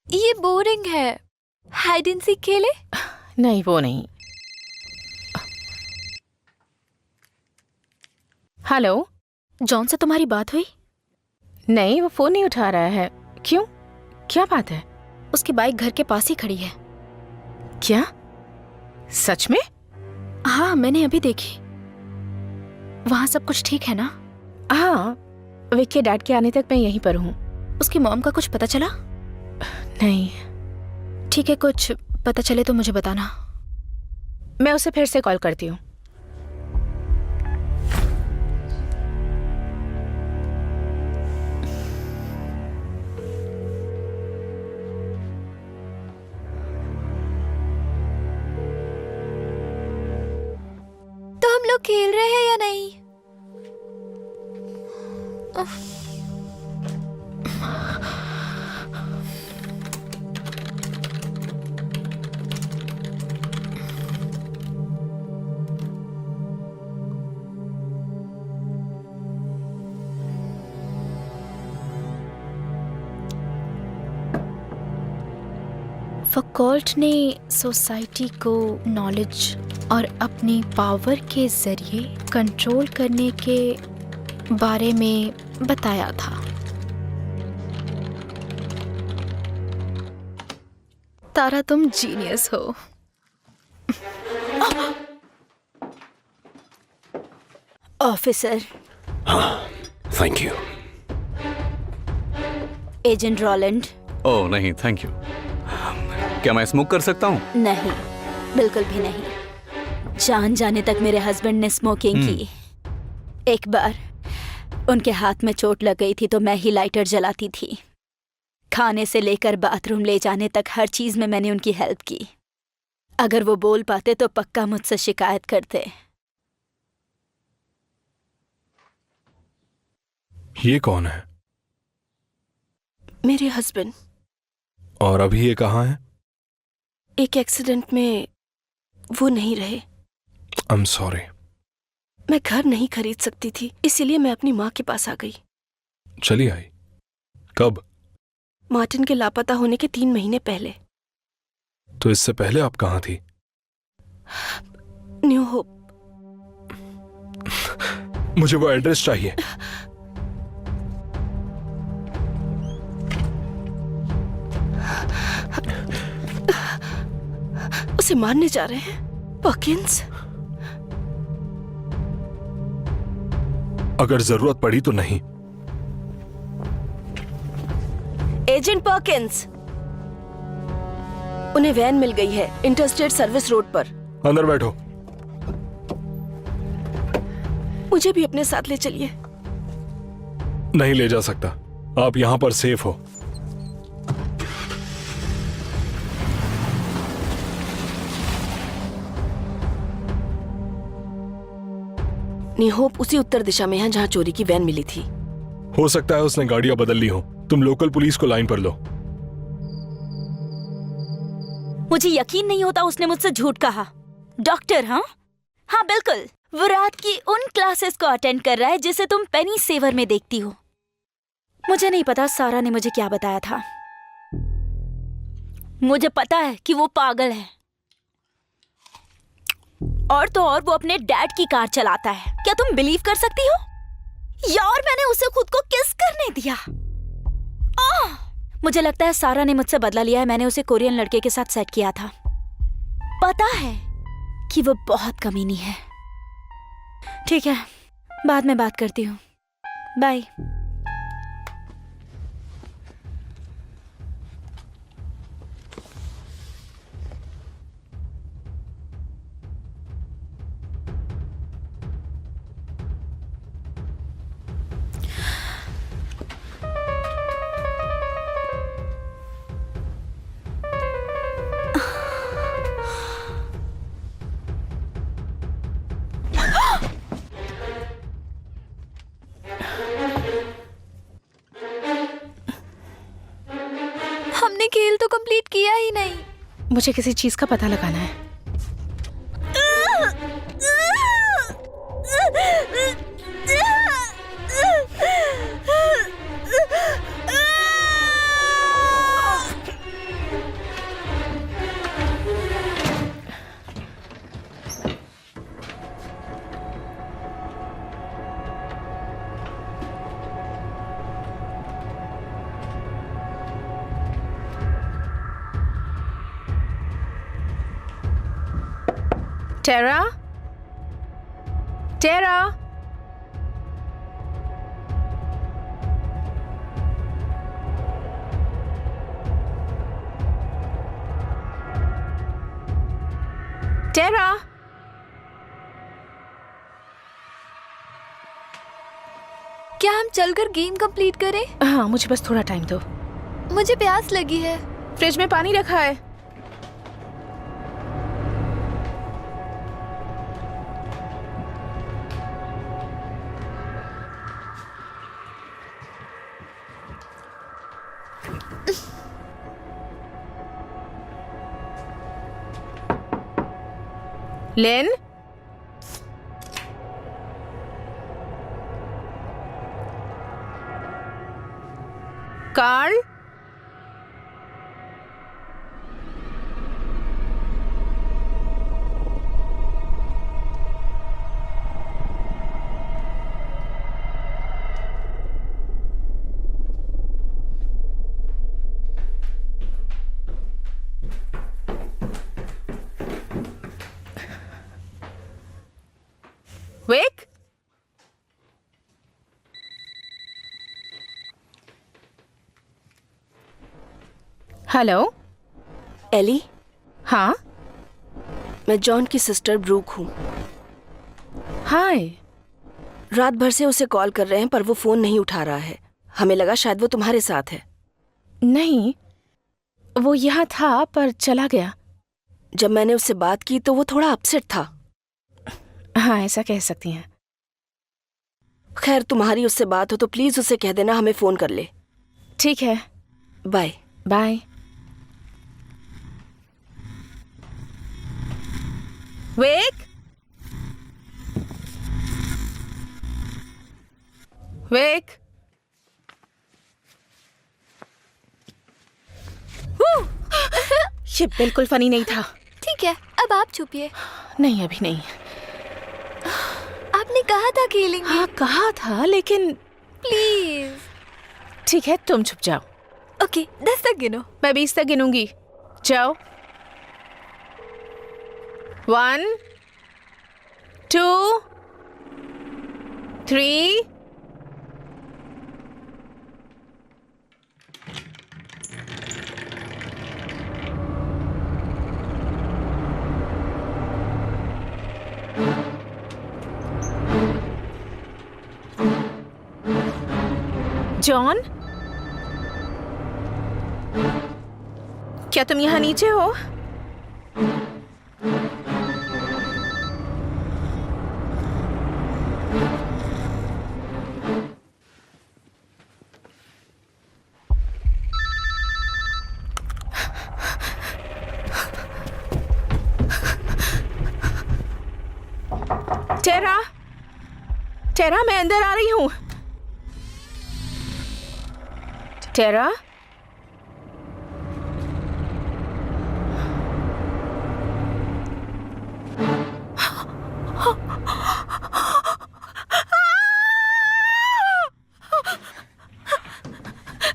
ये बोरिंग है। हाइड एंड सीक खेले? नहीं, वो नहीं। हेलो, जॉन से तुम्हारी बात हुई? नहीं, वो फोन नहीं उठा रहा है। क्यों? क्या बात है? उसकी बाइक घर के पास ही खड़ी है। क्या? सच में? हाँ, मैंने अभी देखी। वहाँ सब कुछ ठीक है ना? हाँ, विक के डैड के आने तक मैं यहीं पर हूँ। उसकी मॉम का कुछ पता चला? नहीं। ठीक है, कुछ पता चले तो मुझे बताना। मैं उसे फिर से कॉल करती हूँ। तो हम लोग खेल रहे हैं या नहीं? फकोल्ट ने सोसाइटी को नॉलेज और अपनी पावर के जरिए कंट्रोल करने के बारे में बताया था। तारा, तुम जीनियस हो। Officer. Thank you. Agent Roland. Oh नहीं, थैंक यू। क्या मैं स्मोक कर सकता हूँ? नहीं, बिल्कुल भी नहीं। जान जाने तक मेरे हस्बैंड ने स्मोकिंग की। एक बार उनके हाथ में चोट लग गई थी तो मैं ही लाइटर जलाती थी। खाने से लेकर बाथरूम ले जाने तक हर चीज में मैंने उनकी हेल्प की। अगर वो बोल पाते तो पक्का मुझसे शिकायत करते। ये कौन है? मेरे हस्बैंड। और अभी ये कहाँ है? एक एक्सीडेंट में वो नहीं रहे। I am sorry. मैं घर नहीं खरीद सकती थी, इसीलिए मैं अपनी माँ के पास आ गई। चली आई? कब? मार्टिन के लापता होने के 3 महीने पहले। तो इससे पहले आप कहाँ थी? New hope. मुझे वो एड्रेस चाहिए। उसे मारने जा रहे हैं पर्किंस? अगर जरूरत पड़ी तो नहीं। एजेंट पर्किंस, उन्हें वैन मिल गई है इंटरस्टेट सर्विस रोड पर। अंदर बैठो। मुझे भी अपने साथ ले चलिए। नहीं ले जा सकता, आप यहां पर सेफ हो। न्यू होप उसी उत्तर दिशा में है जहां चोरी की वैन मिली थी। हो सकता है उसने गाड़ियां बदल ली हो। तुम लोकल पुलिस को लाइन पर लो। मुझे यकीन नहीं होता उसने मुझसे झूठ कहा। डॉक्टर? हाँ हाँ बिल्कुल, वो रात की उन क्लासेस को अटेंड कर रहा है जिसे तुम पेनी सेवर में देखती हो। मुझे नहीं पता सारा ने मुझे क्या बताया था। मुझे पता है कि वो पागल है, और तो और वो अपने डैड की कार चलाता है। क्या तुम बिलीव कर सकती हो? यार मैंने उसे खुद को किस करने दिया। मुझे लगता है सारा ने मुझसे बदला लिया है। मैंने उसे कोरियन लड़के के साथ सेट किया था। पता है कि वो बहुत कमीनी है। ठीक है, बाद में बात करती हूँ। बाय। हमने खेल तो कंप्लीट किया ही नहीं। मुझे किसी चीज का पता लगाना है। टेरा? टेरा? टेरा? क्या हम चलकर गेम कंप्लीट करें? हाँ, मुझे बस थोड़ा टाइम दो। मुझे प्यास लगी है। फ्रिज में पानी रखा है। लेन? कार्ल? Vic? हेलो? एली? हाँ? मैं जॉन की सिस्टर ब्रूक हूँ। हाय। रात भर से उसे कॉल कर रहे हैं पर वो फोन नहीं उठा रहा है। हमें लगा शायद वो तुम्हारे साथ है। नहीं, वो यहाँ था पर चला गया। जब मैंने उससे बात की तो वो थोड़ा अपसेट था। हाँ, ऐसा कह सकती हैं। खैर, तुम्हारी उससे बात हो तो प्लीज उसे कह देना हमें फोन कर ले। ठीक है। बाय। बाय। वेक? वेक? मुझे बिल्कुल फनी नहीं था। ठीक है, अब आप छुपिए। नहीं, अभी नहीं। आपने कहा था खेलेंगे। हाँ कहा था, लेकिन प्लीज। ठीक है, तुम छुप जाओ। ओके, 10 तक गिनो। मैं 20 तक गिनूंगी। जाओ। 1 2 3। जॉन, क्या तुम यहाँ नीचे हो? टेरा, टेरा, मैं अंदर आ रही हूँ। टेरा,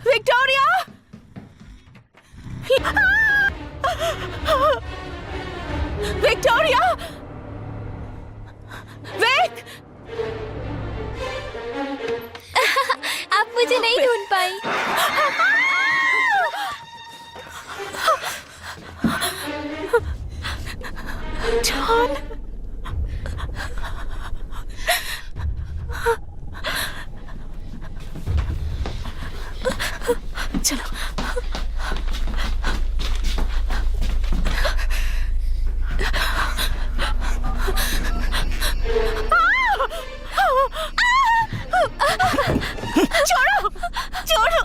विक्टोरिया, विक्टोरिया, विक, आप मुझे नहीं ढूंढ पाई। जॉन, चलो। छोड़ो, छोड़ो।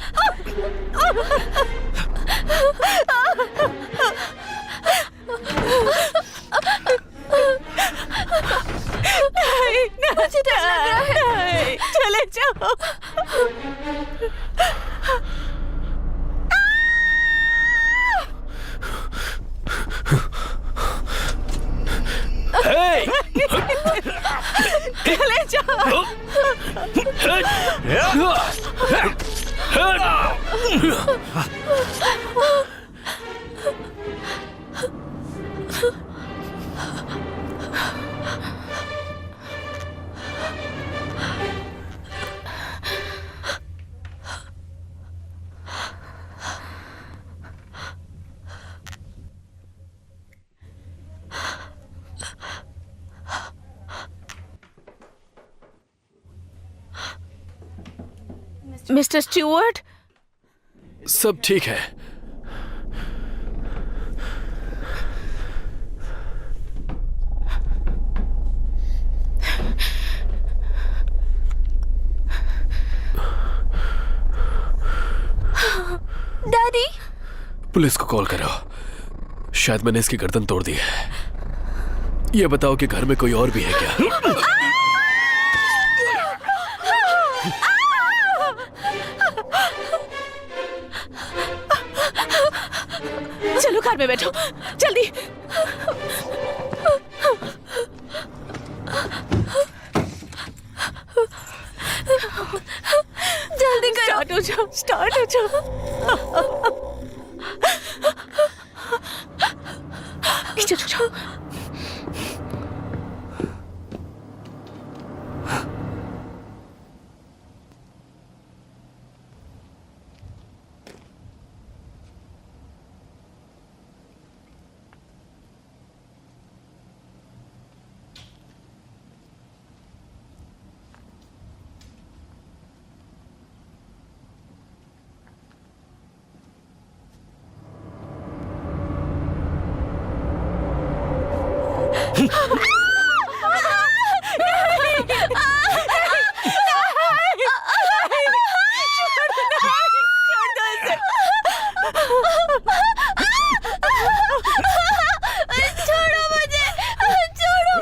नहीं, मुझे डर लग रहा है। नहीं, चले जाओ। Hey! चले जाओ। मिस्टर स्टुअर्ट, सब ठीक है। दादी, पुलिस को कॉल करो। शायद मैंने इसकी गर्दन तोड़ दी है। ये बताओ कि घर में कोई और भी है क्या? चलो कार में बैठो, जल्दी। जल्दी करो। स्टार्ट हो जाओ, स्टार्ट हो जाओ। चलो जाओ। छोड़ो मुझे, छोड़ो।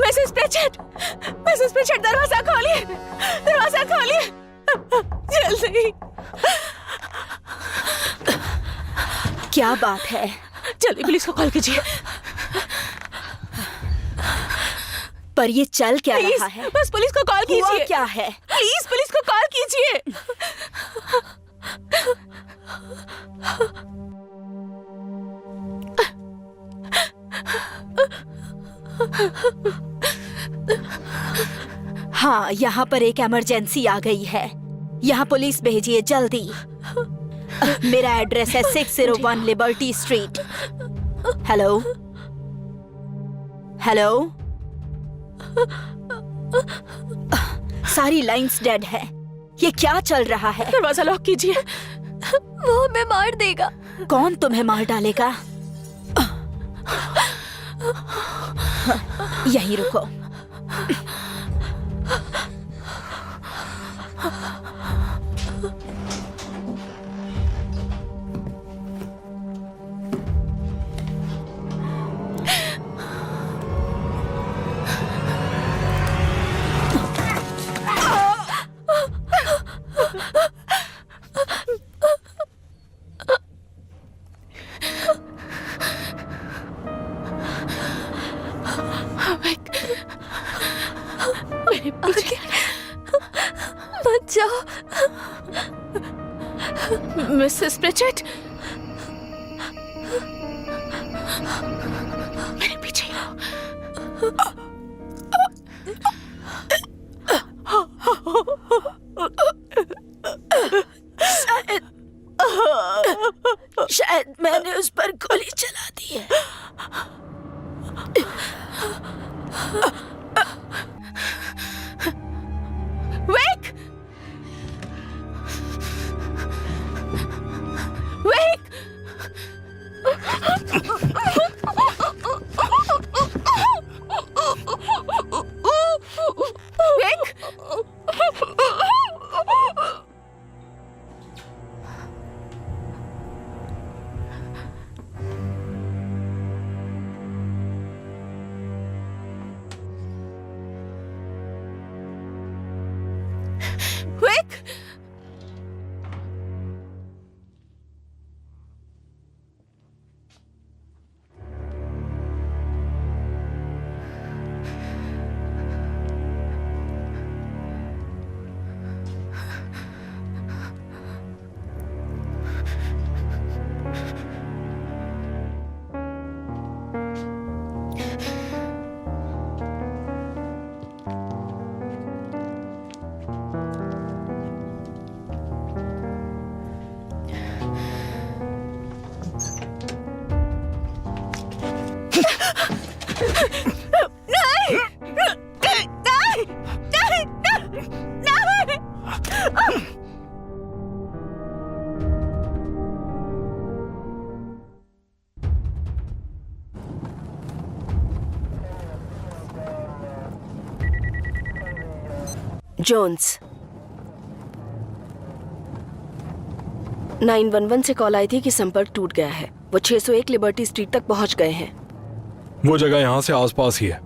मिसेस प्रिचेट, दरवाजा खोलिए, दरवाजा खोलिए जल्दी। क्या बात है? जल्दी पुलिस को कॉल कीजिए। पर ये चल क्या प्लीज, रहा है? बस पुलिस को कॉल हुआ कीजिए। क्या है? प्लीज पुलिस को कॉल कीजिए। हाँ, यहाँ पर एक इमरजेंसी आ गई है। यहाँ पुलिस भेजिए जल्दी। मेरा एड्रेस है 601 लिबर्टी स्ट्रीट। हेलो हेलो, सारी लाइंस डेड है। ये क्या चल रहा है? दरवाजा लॉक कीजिए। वो हमें मार देगा। कौन तुम्हें मार डालेगा? यहीं रुको। मेरे पीछे मत जाओ। मिसेस प्रिचेट, मेरे पीछे आओ। शायद मैंने उस पर गोली चला दी है। वेक! वेक! वेक! Quick! जोन्स, 911 से कॉल आई थी कि संपर्क टूट गया है। वो 601 लिबर्टी स्ट्रीट तक पहुंच गए हैं। वो जगह यहाँ से आसपास ही है।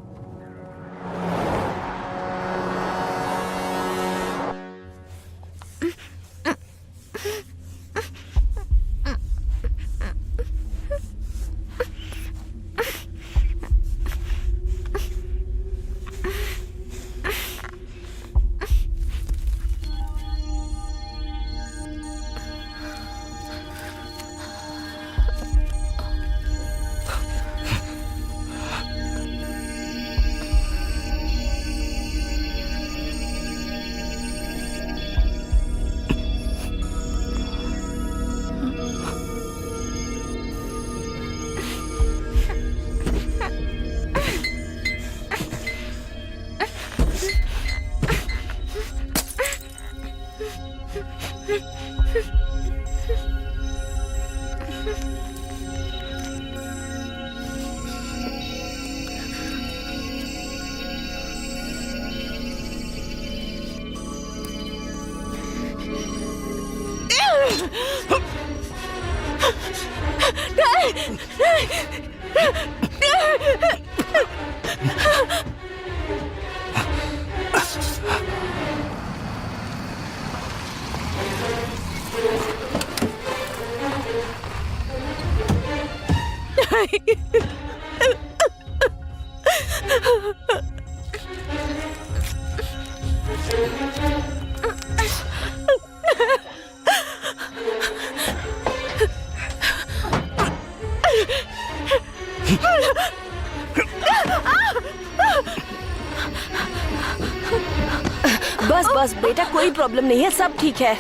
बस बस बेटा, कोई प्रॉब्लम नहीं है, सब ठीक है।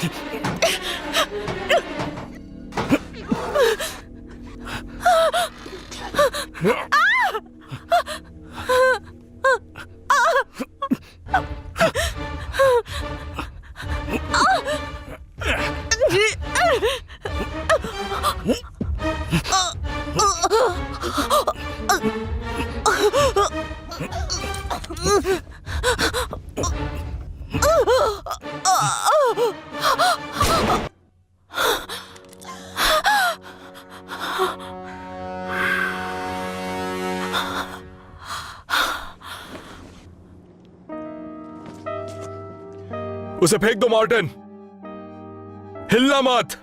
उसे फेंक दो मार्टिन, हिलना मत।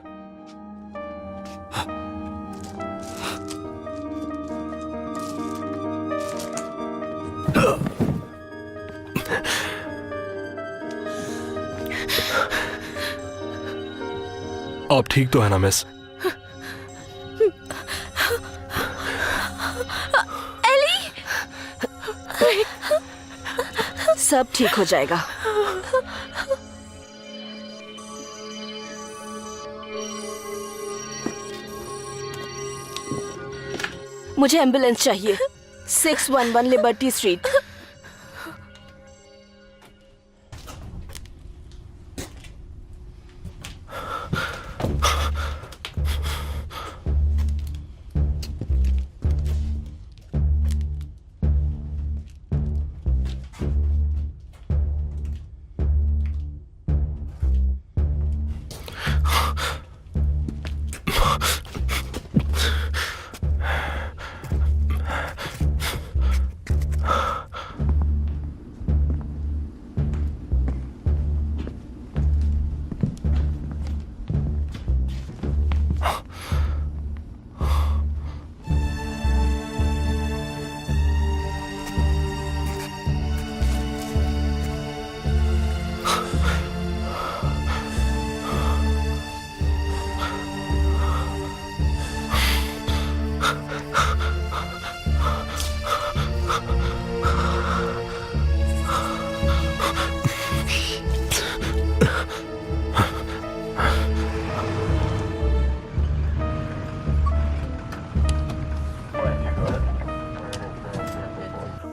आप ठीक तो है ना मिस? सब ठीक हो जाएगा। मुझे एम्बुलेंस चाहिए, 611 लिबर्टी स्ट्रीट।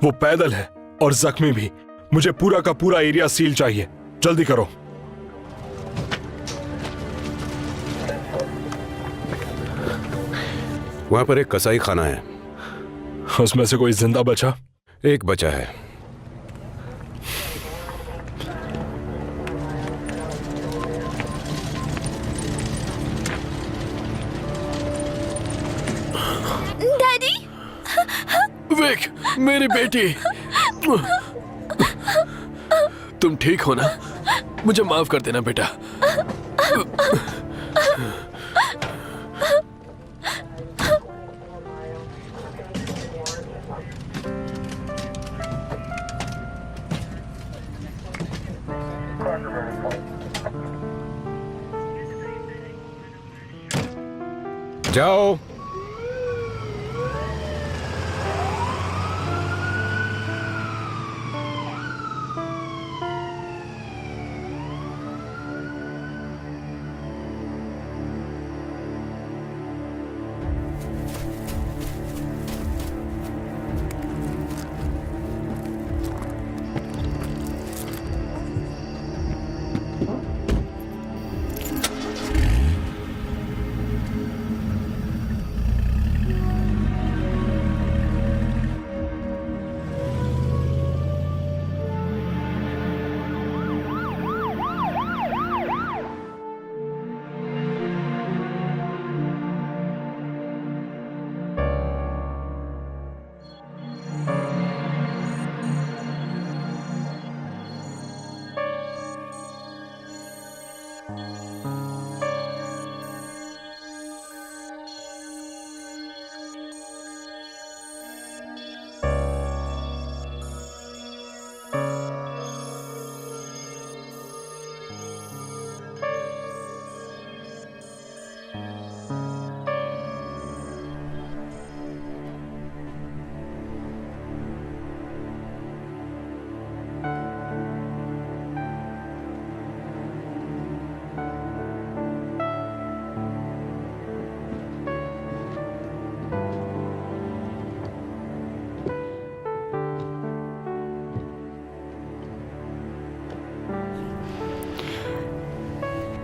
वो पैदल है और जख्मी भी। मुझे पूरा का पूरा एरिया सील चाहिए, जल्दी करो। वहां पर एक कसाई खाना है, उसमें से कोई जिंदा बचा? एक बचा है। डैडी, विक, मेरी बेटी, तुम ठीक हो ना? मुझे माफ कर देना बेटा। जाओ।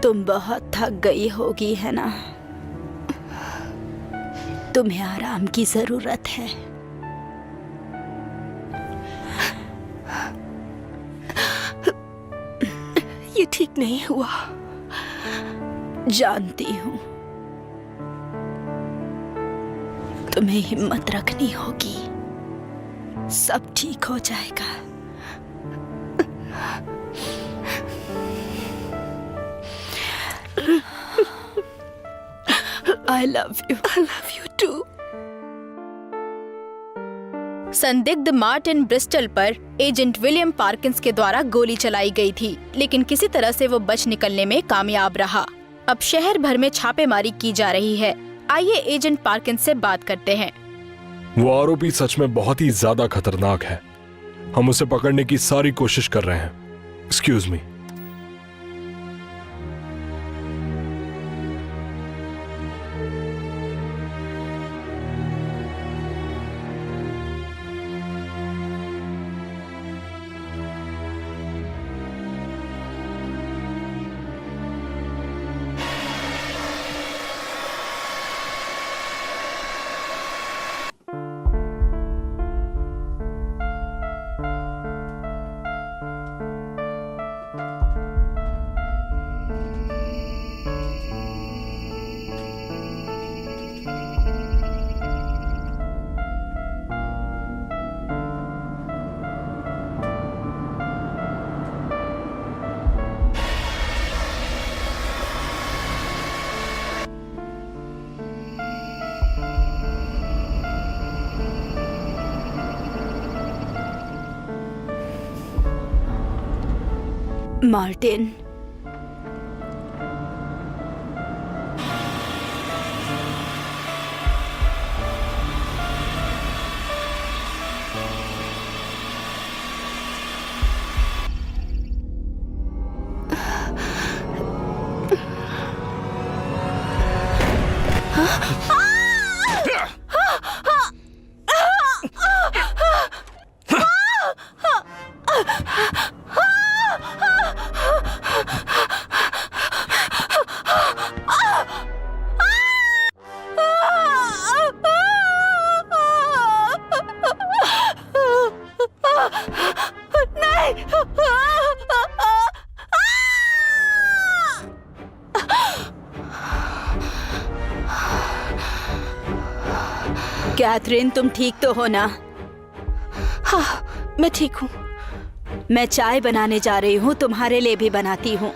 तुम बहुत थक गई होगी है ना? तुम्हें आराम की जरूरत है। ये ठीक नहीं हुआ। जानती हूँ। तुम्हें हिम्मत रखनी होगी, सब ठीक हो जाएगा। I love you. I love you too. संदिग्ध मार्टिन ब्रिस्टल पर एजेंट विलियम पार्किंस के द्वारा गोली चलाई गई थी, लेकिन किसी तरह से वो बच निकलने में कामयाब रहा। अब शहर भर में छापेमारी की जा रही है। आइए एजेंट पार्किंस से बात करते हैं। वो आरोपी सच में बहुत ही ज्यादा खतरनाक है। हम उसे पकड़ने की सारी कोशिश कर रहे हैं। Excuse me. मार्टिन, कैथरीन, तुम ठीक तो हो ना? हाँ, मैं ठीक हूँ। मैं चाय बनाने जा रही हूँ, तुम्हारे लिए भी बनाती हूँ।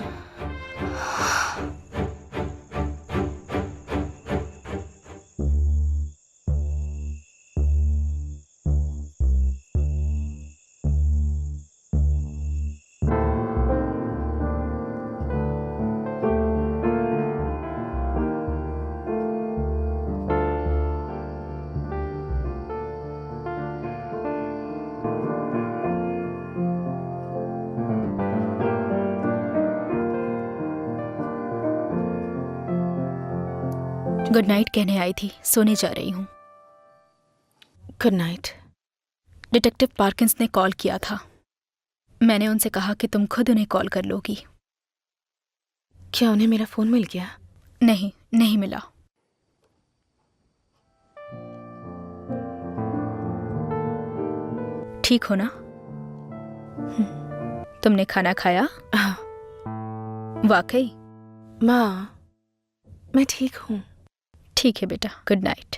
गुड नाइट कहने आई थी, सोने जा रही हूँ। Good night. डिटेक्टिव पार्किंस ने कॉल किया था। मैंने उनसे कहा कि तुम खुद उन्हें कॉल कर लोगी। क्या उन्हें मेरा फोन मिल गया? नहीं, नहीं मिला। ठीक हो ना? तुमने खाना खाया? हाँ। वाकई? माँ, मैं ठीक हूँ। ठीक है बेटा, गुड नाइट।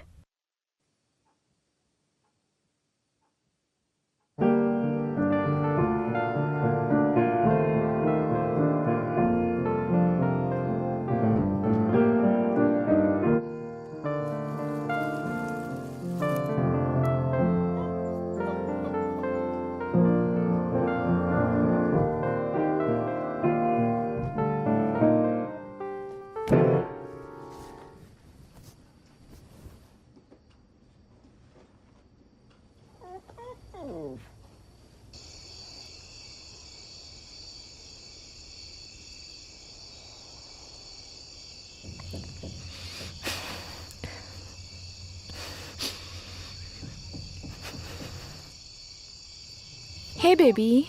हे बेबी,